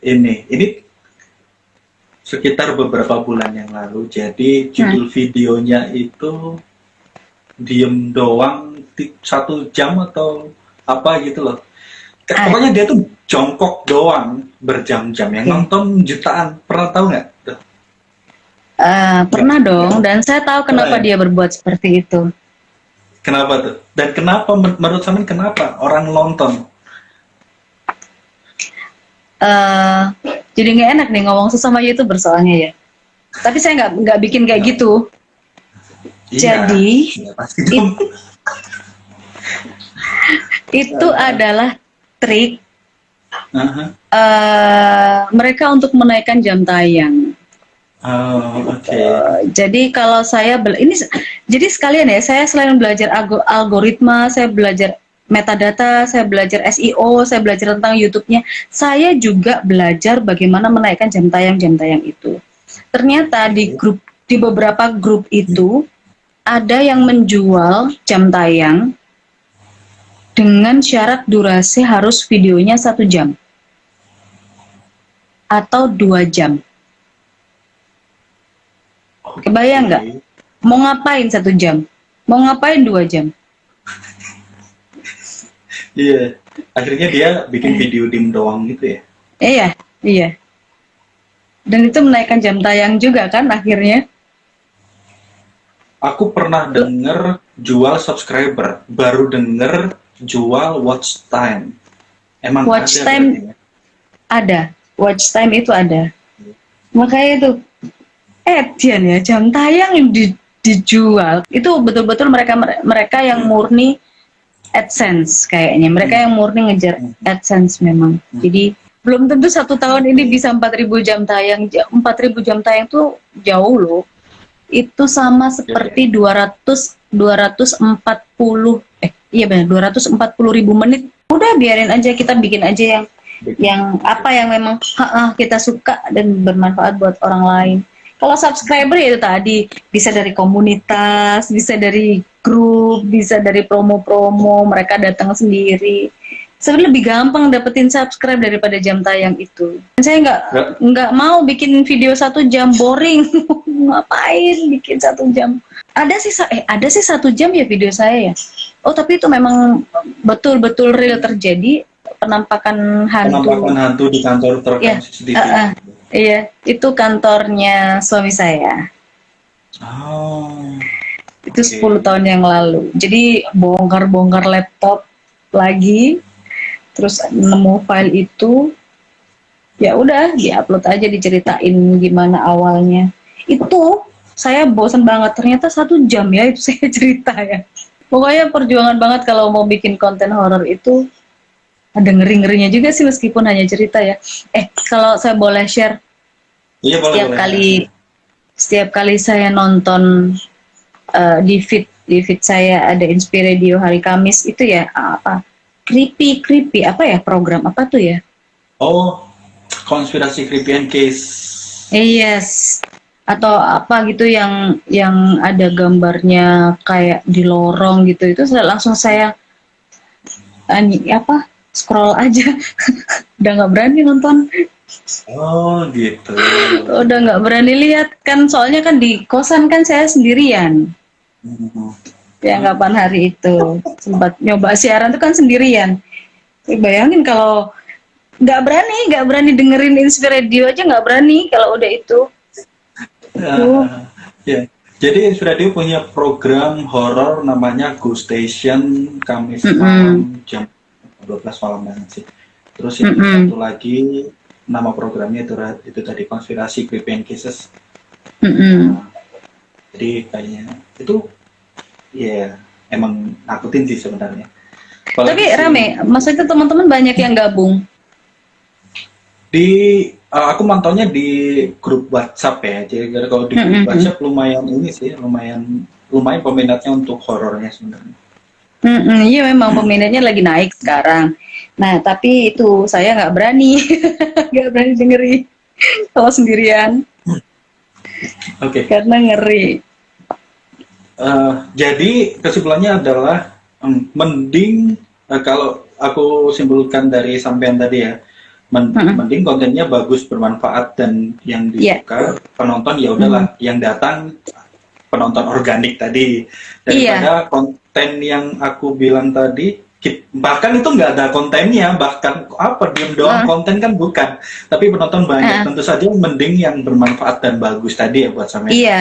Speaker 1: ini sekitar beberapa bulan yang lalu. Jadi
Speaker 2: Nah,
Speaker 1: judul videonya itu diem doang 1 jam atau apa gitu loh.
Speaker 2: ah,
Speaker 1: Pokoknya dia tuh jongkok doang berjam-jam yang
Speaker 2: oke.
Speaker 1: nonton jutaan. Pernah tahu nggak? Tuh, nggak,
Speaker 2: Pernah dong,
Speaker 1: nggak.
Speaker 2: dan saya tahu
Speaker 1: Oh,
Speaker 2: kenapa
Speaker 1: ya.
Speaker 2: dia berbuat seperti itu.
Speaker 1: Kenapa tuh? Dan kenapa menurut sampean kenapa orang nonton?
Speaker 2: eh jadi nggak enak nih ngomong sesama YouTuber soalnya ya. Tapi saya nggak bikin kayak
Speaker 1: Kenapa?
Speaker 2: gitu.
Speaker 1: Iya,
Speaker 2: Jadi
Speaker 1: ya pasti dong.
Speaker 2: itu adalah trik
Speaker 1: Aha.
Speaker 2: mereka untuk menaikkan jam tayang.
Speaker 1: Oh, oke.
Speaker 2: Jadi kalau ini jadi sekalian ya, saya selain belajar algoritma, saya belajar metadata, saya belajar SEO, saya belajar tentang YouTube-nya, saya juga belajar bagaimana menaikkan jam tayang itu. Ternyata
Speaker 1: Oke.
Speaker 2: di beberapa grup itu ada yang menjual jam tayang dengan syarat durasi harus videonya 1 jam atau 2 jam. Kebayang nggak?
Speaker 1: Oke.
Speaker 2: Mau ngapain 1 jam? Mau ngapain 2 jam?
Speaker 1: Iya. Akhirnya dia bikin video dim doang gitu ya.
Speaker 2: Iya, iya. Dan itu menaikkan jam tayang juga kan akhirnya.
Speaker 1: Aku pernah denger jual subscriber, baru denger jual watch time. Emang ada
Speaker 2: Watch
Speaker 1: berarti
Speaker 2: time
Speaker 1: ya?
Speaker 2: ada, watch time itu ada. Makanya itu, Dian ya, jam tayang yang dijual itu betul-betul mereka mereka yang murni AdSense kayaknya. Mereka
Speaker 1: Hmm.
Speaker 2: yang murni ngejar
Speaker 1: Hmm.
Speaker 2: AdSense memang.
Speaker 1: Hmm.
Speaker 2: Jadi belum tentu 1 tahun ini bisa 4.000 jam tayang. 4.000 jam tayang itu jauh loh. Itu sama
Speaker 1: Ya,
Speaker 2: seperti
Speaker 1: ya.
Speaker 2: 240 iya benar 240.000 menit. Udah biarin aja, kita bikin aja yang apa yang memang kita suka dan bermanfaat buat orang lain. Kalau subscriber ya itu tadi bisa dari komunitas, bisa dari grup, bisa dari promo-promo, mereka datang sendiri. Sebenarnya lebih gampang dapetin subscribe daripada jam tayang itu. Saya
Speaker 1: Nggak-
Speaker 2: nggak mau bikin video 1 jam, boring. Ngapain bikin 1 jam? Ada sih 1 jam ya video saya ya. Oh tapi itu memang betul-betul real terjadi, penampakan
Speaker 1: Penampakan
Speaker 2: hantu.
Speaker 1: hantu di kantor
Speaker 2: Ya,
Speaker 1: terekam CCTV.
Speaker 2: iya itu kantornya suami saya.
Speaker 1: Oh,
Speaker 2: Itu
Speaker 1: oke.
Speaker 2: 10 tahun yang lalu. Jadi bongkar-bongkar laptop lagi, terus nemu file itu, ya udah diupload aja, diceritain gimana awalnya. Itu saya bosan banget, ternyata 1 jam ya itu saya cerita ya. Pokoknya perjuangan banget kalau mau bikin konten horor itu, ada ngeri-ngerinya juga sih meskipun hanya cerita ya. Kalau saya boleh share,
Speaker 1: Iya, boleh,
Speaker 2: setiap
Speaker 1: boleh.
Speaker 2: kali Setiap kali saya nonton di feed saya ada Inspiradio hari Kamis itu ya apa creepy apa ya program apa tuh ya.
Speaker 1: Oh, konspirasi creepy and case.
Speaker 2: Yes, atau apa gitu yang ada gambarnya kayak di lorong gitu itu langsung saya apa scroll aja. Udah nggak berani nonton,
Speaker 1: Oh, gitu.
Speaker 2: udah nggak berani lihat kan soalnya kan di kosan kan saya sendirian.
Speaker 1: Hmm.
Speaker 2: Ya kapan hari itu sempat nyoba siaran tuh kan sendirian. Bayangin kalau nggak berani dengerin Inspiradio aja nggak berani kalau udah itu.
Speaker 1: Ya. Jadi Radio punya program horor namanya Ghost Station Kamis
Speaker 2: Mm-mm.
Speaker 1: malam jam 12 malam banget sih. Terus yang
Speaker 2: Mm-mm.
Speaker 1: satu lagi nama programnya itu tadi konspirasi creepy and cases.
Speaker 2: Mm-mm.
Speaker 1: Nah, jadi kayaknya itu ya emang nakutin sih sebenarnya.
Speaker 2: Tapi
Speaker 1: Apalagi si
Speaker 2: rame, maksudnya teman-teman banyak yang gabung.
Speaker 1: di aku mantaunya di grup WhatsApp ya. Jadi kalau di grup
Speaker 2: Mm-mm.
Speaker 1: WhatsApp lumayan ini sih, lumayan lumayan peminatnya untuk horornya sebenarnya.
Speaker 2: Mm-mm, iya memang peminatnya lagi naik sekarang. Nah tapi itu saya nggak berani, nggak berani dengerin kalau sendirian
Speaker 1: Oke.
Speaker 2: karena ngeri.
Speaker 1: Jadi kesimpulannya adalah mending kalau aku simpulkan dari sampean tadi ya,
Speaker 2: Mm-mm.
Speaker 1: mending kontennya bagus, bermanfaat dan yang
Speaker 2: Iya,
Speaker 1: disuka penonton ya
Speaker 2: Mm.
Speaker 1: udahlah, yang datang penonton organik tadi
Speaker 2: Iya,
Speaker 1: daripada konten yang aku bilang tadi. Bahkan itu nggak ada kontennya, bahkan apa diem doang
Speaker 2: Uh,
Speaker 1: konten kan bukan, tapi penonton banyak.
Speaker 2: uh,
Speaker 1: Tentu saja mending yang bermanfaat dan bagus tadi ya buat sampean.
Speaker 2: iya.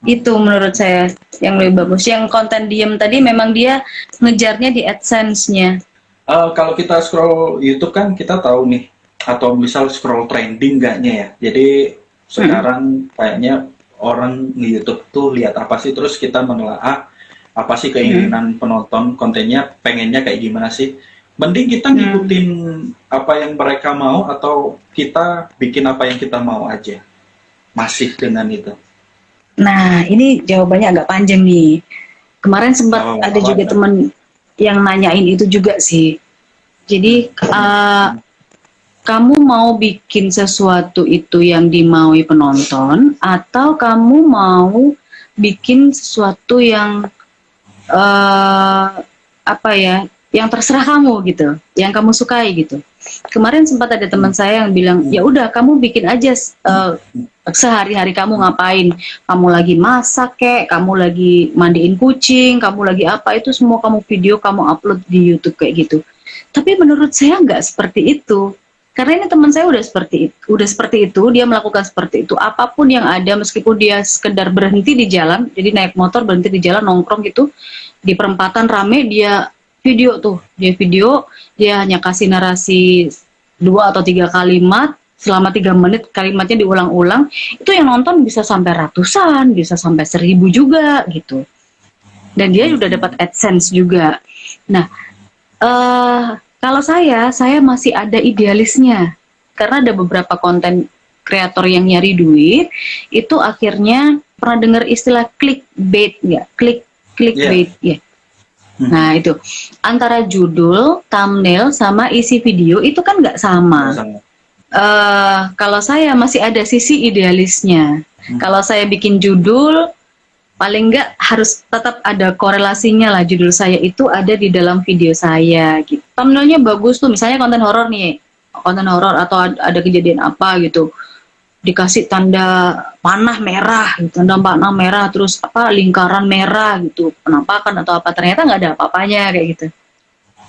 Speaker 2: Itu menurut saya yang lebih bagus. Yang konten diem tadi memang dia ngejarnya di AdSense-nya.
Speaker 1: Kalau kita scroll YouTube kan kita tahu nih, atau misal scroll trending enggaknya ya. Jadi
Speaker 2: Mm-mm.
Speaker 1: sekarang kayaknya orang di YouTube tuh lihat apa sih, terus kita menelaah apa sih
Speaker 2: Mm-mm.
Speaker 1: keinginan penonton, kontennya pengennya kayak gimana sih. Mending kita
Speaker 2: Mm.
Speaker 1: ngikutin apa yang mereka mau atau kita bikin apa yang kita mau aja. Masih dengan itu.
Speaker 2: Nah, ini jawabannya agak panjang nih. Kemarin sempat
Speaker 1: Oh,
Speaker 2: ada juga
Speaker 1: apa?
Speaker 2: teman yang nanyain itu juga sih. Jadi, kamu mau bikin sesuatu itu yang dimaui penonton, atau kamu mau bikin sesuatu yang apa ya, yang terserah kamu gitu, yang kamu sukai gitu. Kemarin sempat ada teman saya yang bilang, ya udah kamu bikin aja sehari-hari kamu ngapain, kamu lagi masak kek, kamu lagi mandiin kucing, kamu lagi apa itu semua kamu video kamu upload di YouTube kayak gitu. Tapi menurut saya nggak seperti itu. Karena ini teman saya udah seperti itu, dia melakukan seperti itu. Apapun yang ada, meskipun dia sekedar berhenti di jalan, jadi naik motor berhenti di jalan nongkrong gitu, di perempatan rame dia video tuh, dia hanya kasih narasi 2 atau 3 kalimat selama 3 menit, kalimatnya diulang-ulang, itu yang nonton bisa sampai ratusan, bisa sampai 1000 juga gitu. Dan dia udah dapat AdSense juga. Nah, kalau saya masih ada idealisnya. Karena ada beberapa konten kreator yang nyari duit, itu akhirnya pernah dengar istilah clickbait nggak? Clickbait ya. Nah itu antara judul, thumbnail, sama isi video itu kan nggak sama. Kalau saya masih ada sisi idealisnya. Kalau saya bikin judul, paling nggak harus tetap ada korelasinya lah, judul saya itu ada di dalam video saya gitu. Thumbnailnya bagus tuh, misalnya konten horor nih, konten horor atau ada kejadian apa gitu, dikasih tanda panah merah gitu, tanda panah merah, terus apa lingkaran merah gitu, penampakan atau apa, ternyata nggak ada apa-apanya kayak gitu.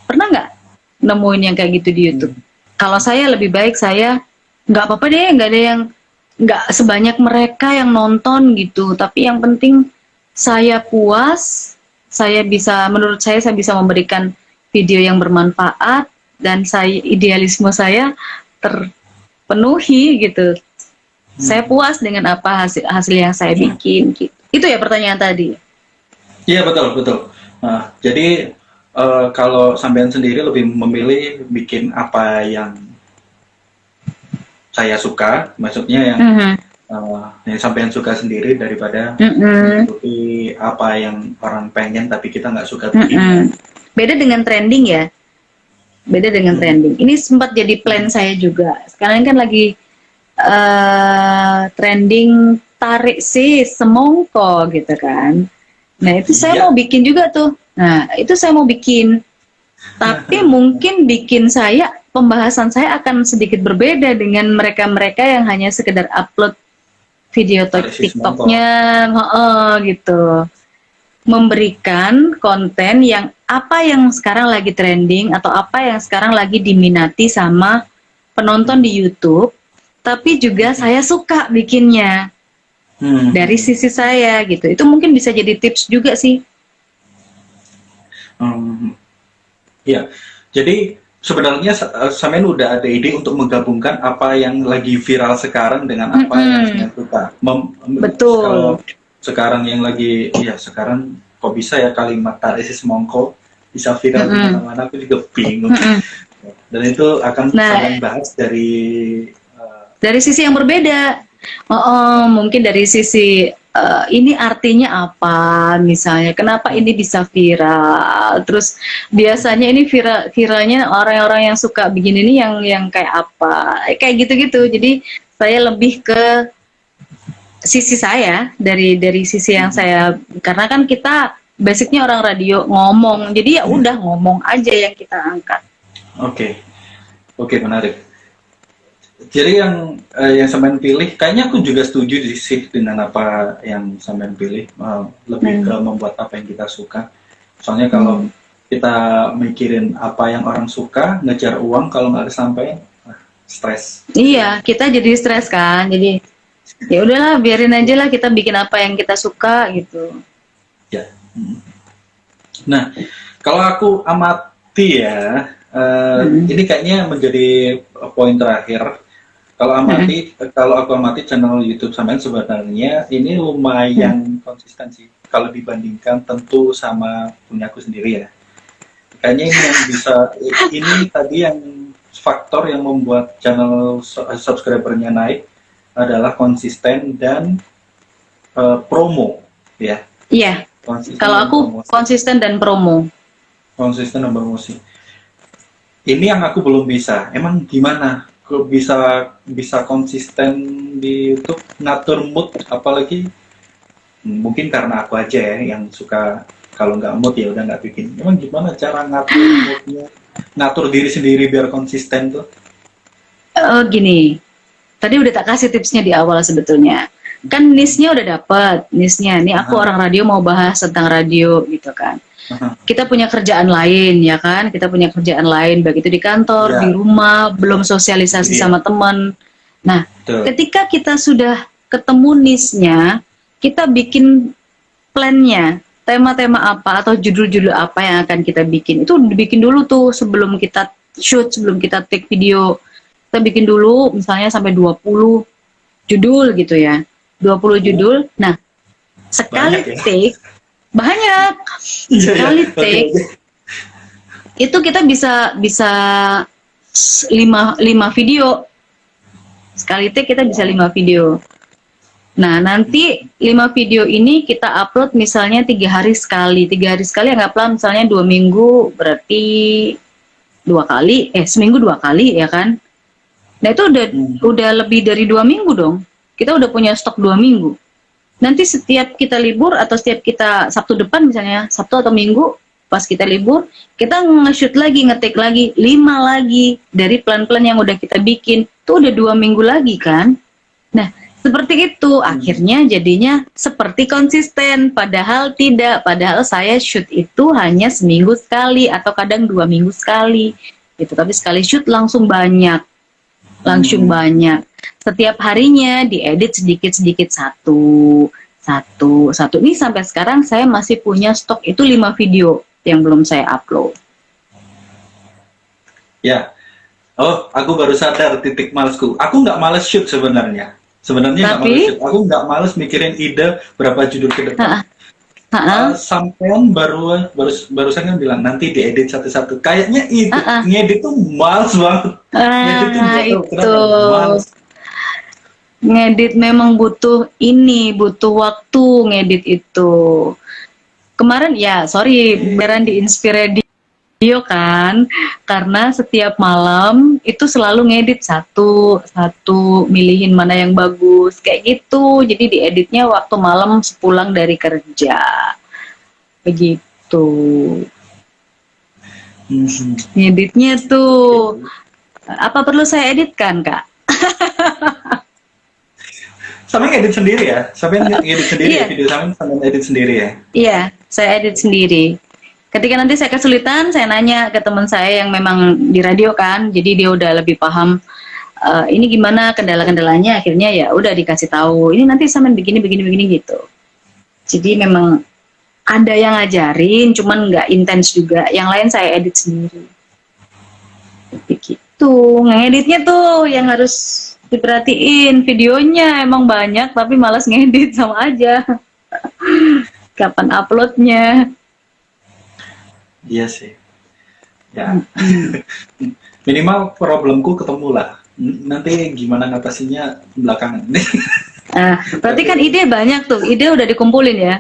Speaker 2: Pernah nggak nemuin yang kayak gitu di YouTube? Kalau saya lebih baik saya nggak apa-apa deh, nggak ada yang nggak sebanyak mereka yang nonton gitu, tapi yang penting saya puas, menurut saya bisa memberikan video yang bermanfaat dan idealisme saya terpenuhi gitu. Saya puas dengan apa hasil yang saya bikin gitu. Itu ya pertanyaan tadi.
Speaker 1: Iya, betul betul. Nah, jadi kalau sampean sendiri lebih memilih bikin apa yang saya suka, maksudnya yang yang sampean suka sendiri daripada
Speaker 2: Mm-mm.
Speaker 1: mengikuti apa yang orang pengen tapi kita nggak suka
Speaker 2: Mm-mm.
Speaker 1: bikinnya.
Speaker 2: Beda dengan trending ya. Beda dengan
Speaker 1: Mm-mm.
Speaker 2: trending. Ini sempat jadi plan saya juga. Sekarang kan lagi trending tarik si semongko gitu kan. Nah itu saya mau
Speaker 1: Iya.
Speaker 2: bikin juga tuh. Nah itu saya mau bikin. Tapi mungkin bikin saya, pembahasan saya akan sedikit berbeda dengan mereka-mereka yang hanya sekedar upload video
Speaker 1: Tarik si semongko.
Speaker 2: TikToknya, gitu. Memberikan konten yang apa yang sekarang lagi trending atau apa yang sekarang lagi diminati sama penonton di YouTube, tapi juga saya suka bikinnya dari
Speaker 1: Hmm.
Speaker 2: sisi saya gitu. Itu mungkin bisa jadi tips juga sih.
Speaker 1: Hmm. Ya, jadi sebenarnya Samen udah ada ide untuk menggabungkan apa yang lagi viral sekarang dengan apa yang
Speaker 2: Mm-mm,
Speaker 1: Samen suka. Kalau
Speaker 2: betul.
Speaker 1: sekarang yang lagi, ya sekarang kok bisa ya kalimat tarik si semongko bisa viral di
Speaker 2: Mm-mm,
Speaker 1: mana-mana, aku juga bingung.
Speaker 2: mm-mm.
Speaker 1: Dan itu akan
Speaker 2: Nah,
Speaker 1: Samen bahas dari uh,
Speaker 2: dari sisi yang berbeda. Mungkin dari sisi ini artinya apa, misalnya kenapa ini bisa viral. Terus biasanya ini viralnya orang-orang yang suka bikin ini yang kayak apa, kayak gitu-gitu. Jadi saya lebih ke sisi saya dari sisi yang saya, karena kan kita basicnya orang radio ngomong, jadi ya udah ngomong aja yang kita angkat.
Speaker 1: oke, oke, menarik. Jadi yang Samen pilih, kayaknya aku juga setuju sih dengan apa yang Samen pilih, lebih ke
Speaker 2: Hmm.
Speaker 1: membuat apa yang kita suka. Soalnya kalau
Speaker 2: Hmm.
Speaker 1: kita mikirin apa yang orang suka, ngejar uang, kalau nggak kesampaian, stres.
Speaker 2: Iya, kita jadi stres kan. Jadi ya udahlah, biarin aja lah, kita bikin apa yang kita suka gitu.
Speaker 1: Ya. Nah, kalau aku amati ya,
Speaker 2: Mm.
Speaker 1: ini kayaknya menjadi poin terakhir.
Speaker 2: Mm.
Speaker 1: Kalau aku amati channel YouTube Samen sebenarnya ini
Speaker 2: Mm.
Speaker 1: lumayan konsisten sih. Kalau dibandingkan tentu sama punya aku sendiri ya. Kayaknya ini yang bisa, ini tadi yang faktor yang membuat channel subscribernya naik adalah konsisten dan promo, ya.
Speaker 2: Iya,
Speaker 1: Konsisten
Speaker 2: kalau
Speaker 1: dan
Speaker 2: aku
Speaker 1: promosi.
Speaker 2: konsisten dan promo.
Speaker 1: Konsisten dan promosi. Ini yang aku belum bisa. Emang gimana? Kok bisa konsisten di YouTube ngatur mood, apalagi mungkin karena aku aja ya yang suka kalau nggak mood ya udah nggak bikin. Emang gimana cara ngatur moodnya, ngatur diri sendiri biar konsisten tuh?
Speaker 2: Gini, tadi udah tak kasih tipsnya di awal sebetulnya. Kan niche-nya udah dapet, niche-nya. Ini aku
Speaker 1: Aha,
Speaker 2: orang radio mau bahas tentang radio gitu kan.
Speaker 1: aha.
Speaker 2: Kita punya kerjaan lain ya kan, kita punya kerjaan lain, baik itu di kantor, di
Speaker 1: Ya,
Speaker 2: rumah, belum
Speaker 1: itu
Speaker 2: sosialisasi
Speaker 1: dia.
Speaker 2: sama teman. Nah,
Speaker 1: Betul.
Speaker 2: ketika kita sudah ketemu niche-nya, kita bikin plan-nya, tema-tema apa atau judul-judul apa yang akan kita bikin. Itu dibikin dulu tuh sebelum kita shoot, sebelum kita take video. Kita bikin dulu misalnya sampai 20 judul gitu ya. 20
Speaker 1: Uh,
Speaker 2: judul. Nah,
Speaker 1: banyak
Speaker 2: sekali
Speaker 1: ya.
Speaker 2: take banyak.
Speaker 1: Iya, ya.
Speaker 2: Sekali
Speaker 1: Oke,
Speaker 2: take
Speaker 1: oke.
Speaker 2: itu kita bisa bisa 5 video. Sekali take kita bisa 5 video. Nah, nanti 5 video ini kita upload misalnya 3 hari sekali. 3 hari sekali anggaplah misalnya 2 minggu, berarti 2 kali, seminggu 2 kali ya kan. Nah itu
Speaker 1: Hmm.
Speaker 2: udah lebih dari 2 minggu dong. Kita udah punya stok 2 minggu. Nanti setiap kita libur atau setiap kita Sabtu depan misalnya, Sabtu atau Minggu, pas kita libur, kita nge-shoot lagi, ngetik lagi, 5 lagi dari plan-plan yang udah kita bikin. Itu udah 2 minggu lagi kan. Nah, seperti itu. Akhirnya jadinya seperti konsisten. Padahal tidak. Padahal saya shoot itu hanya seminggu sekali atau kadang 2 minggu sekali. Gitu. Tapi sekali shoot langsung banyak. Langsung
Speaker 1: Hmm.
Speaker 2: banyak. Setiap harinya diedit sedikit-sedikit satu. Satu. Satu. Ini sampai sekarang saya masih punya stok itu 5 video yang belum saya upload.
Speaker 1: Ya. Oh, aku baru sadar titik malesku. Aku nggak males shoot sebenarnya. Sebenarnya nggak males
Speaker 2: Tapi,
Speaker 1: shoot. Aku nggak males mikirin ide berapa judul ke depan. Sampean barusan kan bilang nanti diedit satu-satu. Kayaknya itu ngedit tuh males banget. Ngedit tuh nggak tahu
Speaker 2: itu.
Speaker 1: kenapa males.
Speaker 2: ngedit memang butuh waktu ngedit itu. Kemarin ya, sorry, beneran diinspirasi kan, karena setiap malam itu selalu ngedit satu milihin mana yang bagus kayak gitu. Jadi dieditnya waktu malam sepulang dari kerja, begitu. Ngeditnya tuh apa perlu saya editkan, Kak?
Speaker 1: Sampai ngedit sendiri ya? Sampai ngedit sendiri
Speaker 2: Iya.
Speaker 1: ya? Video sampai edit sendiri ya?
Speaker 2: Iya, saya edit sendiri. Ketika nanti saya kesulitan, saya nanya ke teman saya yang memang di radio kan, jadi dia udah lebih paham ini gimana kendala-kendalanya. Akhirnya ya udah dikasih tahu. Ini nanti sampean begini gitu. Jadi memang ada yang ngajarin, cuman nggak intens juga. Yang lain saya edit sendiri. Begitu. Ngeditnya tuh yang harus diperhatiin. Videonya emang banyak, tapi malas ngedit sama aja. Kapan uploadnya?
Speaker 1: Iya sih. Ya. Minimal problemku ketemu lah. Nanti gimana ngatasinnya belakangan.
Speaker 2: Berarti kan ide banyak tuh. Ide udah dikumpulin ya?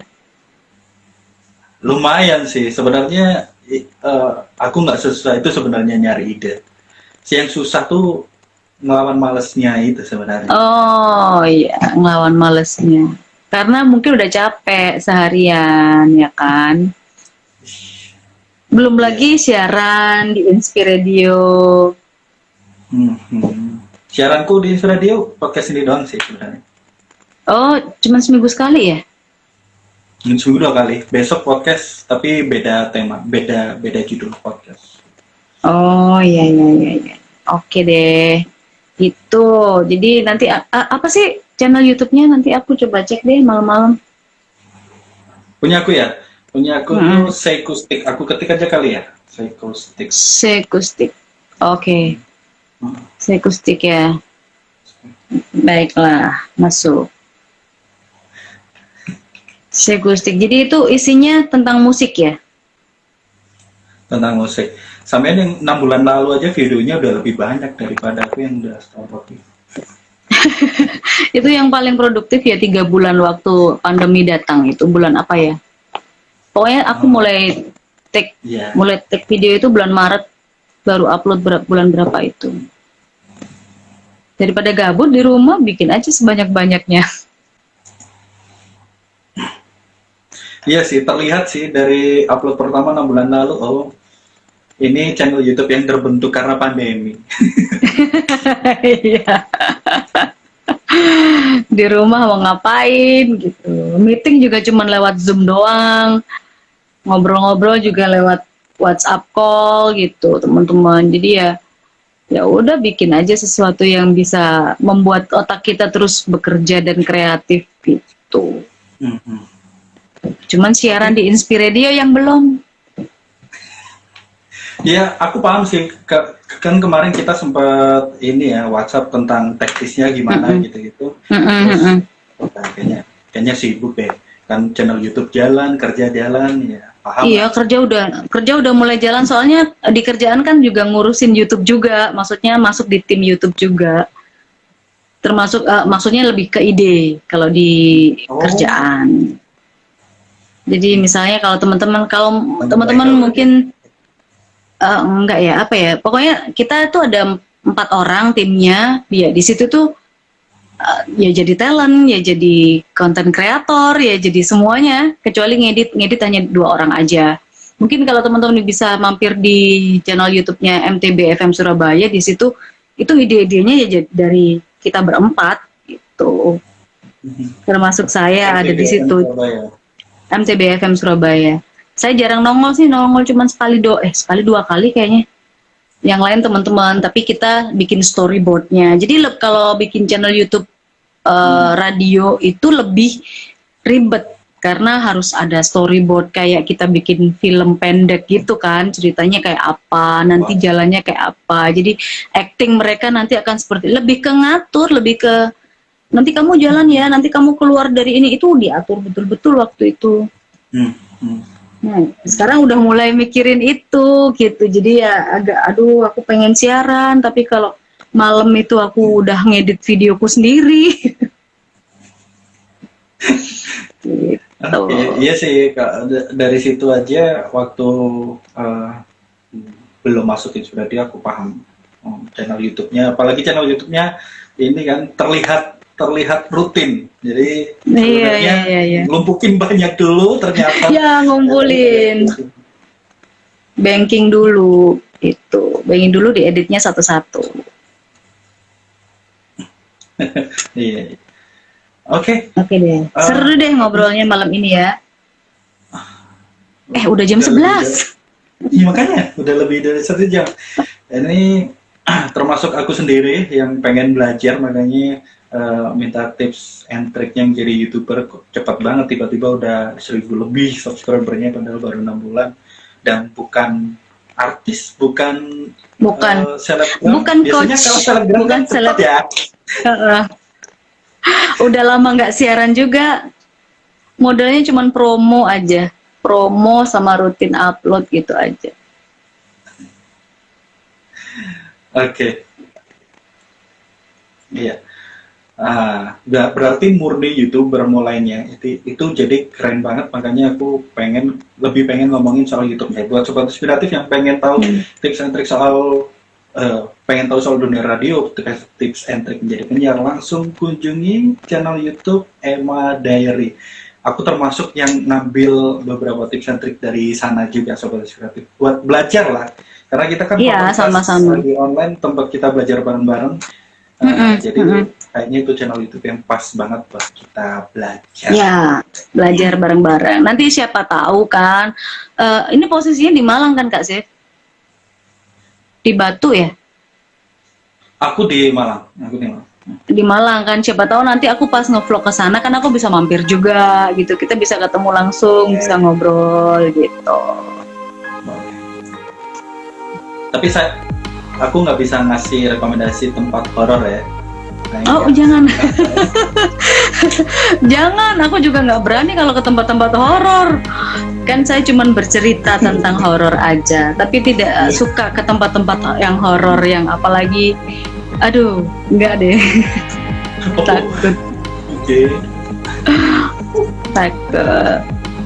Speaker 1: Lumayan sih. Sebenarnya aku nggak susah itu sebenarnya nyari ide. Yang susah tuh ngelawan malesnya itu sebenarnya.
Speaker 2: Oh iya, ngelawan malesnya. Karena mungkin udah capek seharian, ya kan? Belum lagi siaran di Inspiradio.
Speaker 1: Siaranku di radio podcast ini doang sih sebenarnya.
Speaker 2: Oh, cuma seminggu sekali ya?
Speaker 1: Seminggu 2 kali. Besok podcast tapi beda tema, beda judul podcast.
Speaker 2: Oh iya. Oke deh. Itu. Jadi nanti apa sih channel YouTube-nya? Nanti aku coba cek deh malam-malam.
Speaker 1: Punya aku ya? Punya aku tuh Seikustik. Aku ketik aja kali ya. Seikustik.
Speaker 2: Seikustik. Oke. Seikustik ya. Baiklah, masuk. Seikustik. Jadi itu isinya tentang musik ya?
Speaker 1: Tentang musik. Sampai yang 6 bulan lalu aja videonya udah lebih banyak daripada aku yang udah setahun lebih.
Speaker 2: Itu yang paling produktif ya 3 bulan waktu pandemi datang. Itu bulan apa ya? Pokoknya aku mulai take video itu bulan Maret, baru upload bulan berapa itu. Daripada gabut di rumah, bikin aja sebanyak-banyaknya.
Speaker 1: Iya sih, terlihat sih dari upload pertama 6 bulan lalu, oh ini channel YouTube yang terbentuk karena pandemi.
Speaker 2: Iya. Di rumah mau ngapain gitu. Meeting juga cuma lewat Zoom doang. Ngobrol-ngobrol juga lewat WhatsApp call gitu, teman-teman. Jadi ya udah bikin aja sesuatu yang bisa membuat otak kita terus bekerja dan kreatif gitu. Cuman siaran di Inspiradio yang belum.
Speaker 1: Ya, aku paham sih. Kan kemarin kita sempat ini ya WhatsApp tentang teknisnya gimana gitu-gitu. Terus kayaknya sibuk deh. Kan channel YouTube jalan, kerja jalan, ya paham.
Speaker 2: Iya, kerja udah mulai jalan, soalnya di kerjaan kan juga ngurusin YouTube juga. Maksudnya masuk di tim YouTube juga. Termasuk maksudnya lebih ke ide kalau di kerjaan. Jadi misalnya kalau teman-teman mungkin enggak ya, apa ya, pokoknya kita tuh ada 4 orang timnya, ya di situ tuh ya jadi talent, ya jadi content creator, ya jadi semuanya, kecuali ngedit hanya 2 orang aja. Mungkin kalau teman-teman bisa mampir di channel YouTube-nya MTB FM Surabaya, di situ itu ide-idenya ya dari kita berempat gitu. Termasuk saya ada di situ. MTB FM Surabaya. Saya jarang nongol sih, nongol cuma sekali 2 kali kayaknya. Yang lain teman-teman, tapi kita bikin storyboardnya. Jadi kalau bikin channel YouTube radio itu lebih ribet karena harus ada storyboard, kayak kita bikin film pendek gitu kan, ceritanya kayak apa, nanti jalannya kayak apa. Jadi acting mereka nanti akan seperti lebih ke ngatur, lebih ke nanti kamu jalan ya, nanti kamu keluar dari ini, itu diatur betul-betul waktu itu. Nah, sekarang udah mulai mikirin itu gitu. Jadi ya agak aku pengen siaran, tapi kalau malam itu aku udah ngedit videoku sendiri. Gitu.
Speaker 1: Oke, iya sih Kak. Dari situ aja waktu eh, belum masukin sudah dia aku paham channel YouTube-nya, apalagi channel YouTube-nya ini kan terlihat terlihat rutin. Jadi
Speaker 2: Iya,
Speaker 1: sebenarnya
Speaker 2: iya, iya.
Speaker 1: lumpukin banyak dulu ternyata.
Speaker 2: Ya, ngumpulin. Banking dulu itu. Banking dulu dieditnya satu-satu.
Speaker 1: Iya. Oke.
Speaker 2: Oke deh. Seru deh ngobrolnya malam ini ya. Udah jam 11.
Speaker 1: Iya makanya udah lebih dari 1 jam. Ini termasuk aku sendiri yang pengen belajar, makanya minta tips and triknya menjadi YouTuber. Kok cepat banget tiba-tiba udah 1.000 lebih subscribernya padahal baru 6 bulan, dan bukan artis, bukan selebgram.
Speaker 2: Bukan
Speaker 1: Biasanya
Speaker 2: coach,
Speaker 1: kalau selebgram
Speaker 2: bukan
Speaker 1: kan cepet ya.
Speaker 2: Udah lama nggak siaran juga. Modalnya cuma promo aja, promo sama rutin upload gitu aja.
Speaker 1: Oke. Iya. Berarti murni YouTuber mulainya itu jadi keren banget, makanya aku lebih pengen ngomongin soal YouTube ya. Buat sobat inspiratif yang pengen tahu tips and trik soal pengen tahu soal dunia radio, tips and trik menjadi penyiar, langsung kunjungi channel YouTube Emma Diary. Aku termasuk yang ngambil beberapa tips and trik dari sana juga, sobat inspiratif, buat belajar lah. Karena kita kan
Speaker 2: sama-sama
Speaker 1: di online, tempat kita belajar bareng-bareng. Jadi kayaknya itu channel YouTube yang pas banget buat kita belajar.
Speaker 2: Ya, belajar bareng-bareng. Nanti siapa tahu kan. Ini posisinya di Malang kan Kak Sif? Di Batu ya?
Speaker 1: Aku di Malang.
Speaker 2: Di Malang kan, siapa tahu nanti aku pas ngevlog ke sana kan aku bisa mampir juga gitu. Kita bisa ketemu langsung, bisa ngobrol gitu.
Speaker 1: Tapi aku nggak bisa ngasih rekomendasi tempat horor ya.
Speaker 2: Oh jangan. Jangan, aku juga nggak berani kalau ke tempat-tempat horor. Kan saya cuma bercerita tentang horor aja, tapi tidak suka ke tempat-tempat yang horor, yang apalagi, aduh, nggak deh. Takut.
Speaker 1: Oke.
Speaker 2: Takut.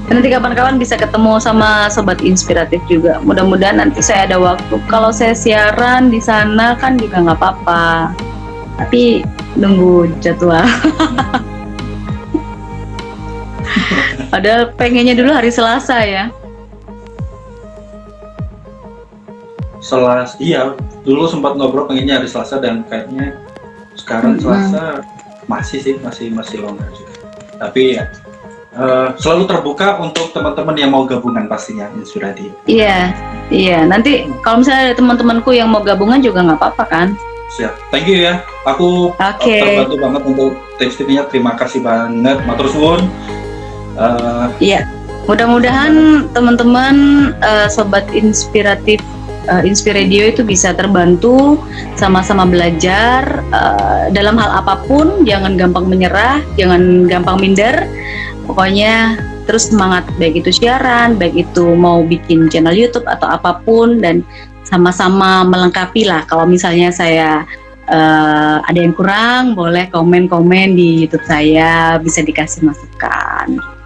Speaker 2: Nanti kapan-kapan bisa ketemu sama sobat inspiratif juga. Mudah-mudahan nanti saya ada waktu. Kalau saya siaran di sana kan juga nggak apa-apa. Tapi nunggu jadwal. Padahal pengennya dulu hari Selasa ya.
Speaker 1: Iya, dulu sempat ngobrol pengennya hari Selasa, dan kayaknya sekarang Selasa masih longgar juga. Tapi ya selalu terbuka untuk teman-teman yang mau gabungan pastinya, Inspiradi.
Speaker 2: Iya. Nanti kalau misalnya ada teman-temanku yang mau gabungan juga nggak apa-apa kan?
Speaker 1: Siap. Thank you ya. Aku terbantu banget untuk tips-tipsnya. Terima kasih banget, matur suwun.
Speaker 2: Iya. Mudah-mudahan teman-teman sobat inspiratif Inspiradio itu bisa terbantu, sama-sama belajar dalam hal apapun. Jangan gampang menyerah, jangan gampang minder. Pokoknya terus semangat, baik itu siaran, baik itu mau bikin channel YouTube atau apapun, dan sama-sama melengkapi lah. Kalau misalnya saya ada yang kurang, boleh komen-komen di YouTube saya, bisa dikasih masukan.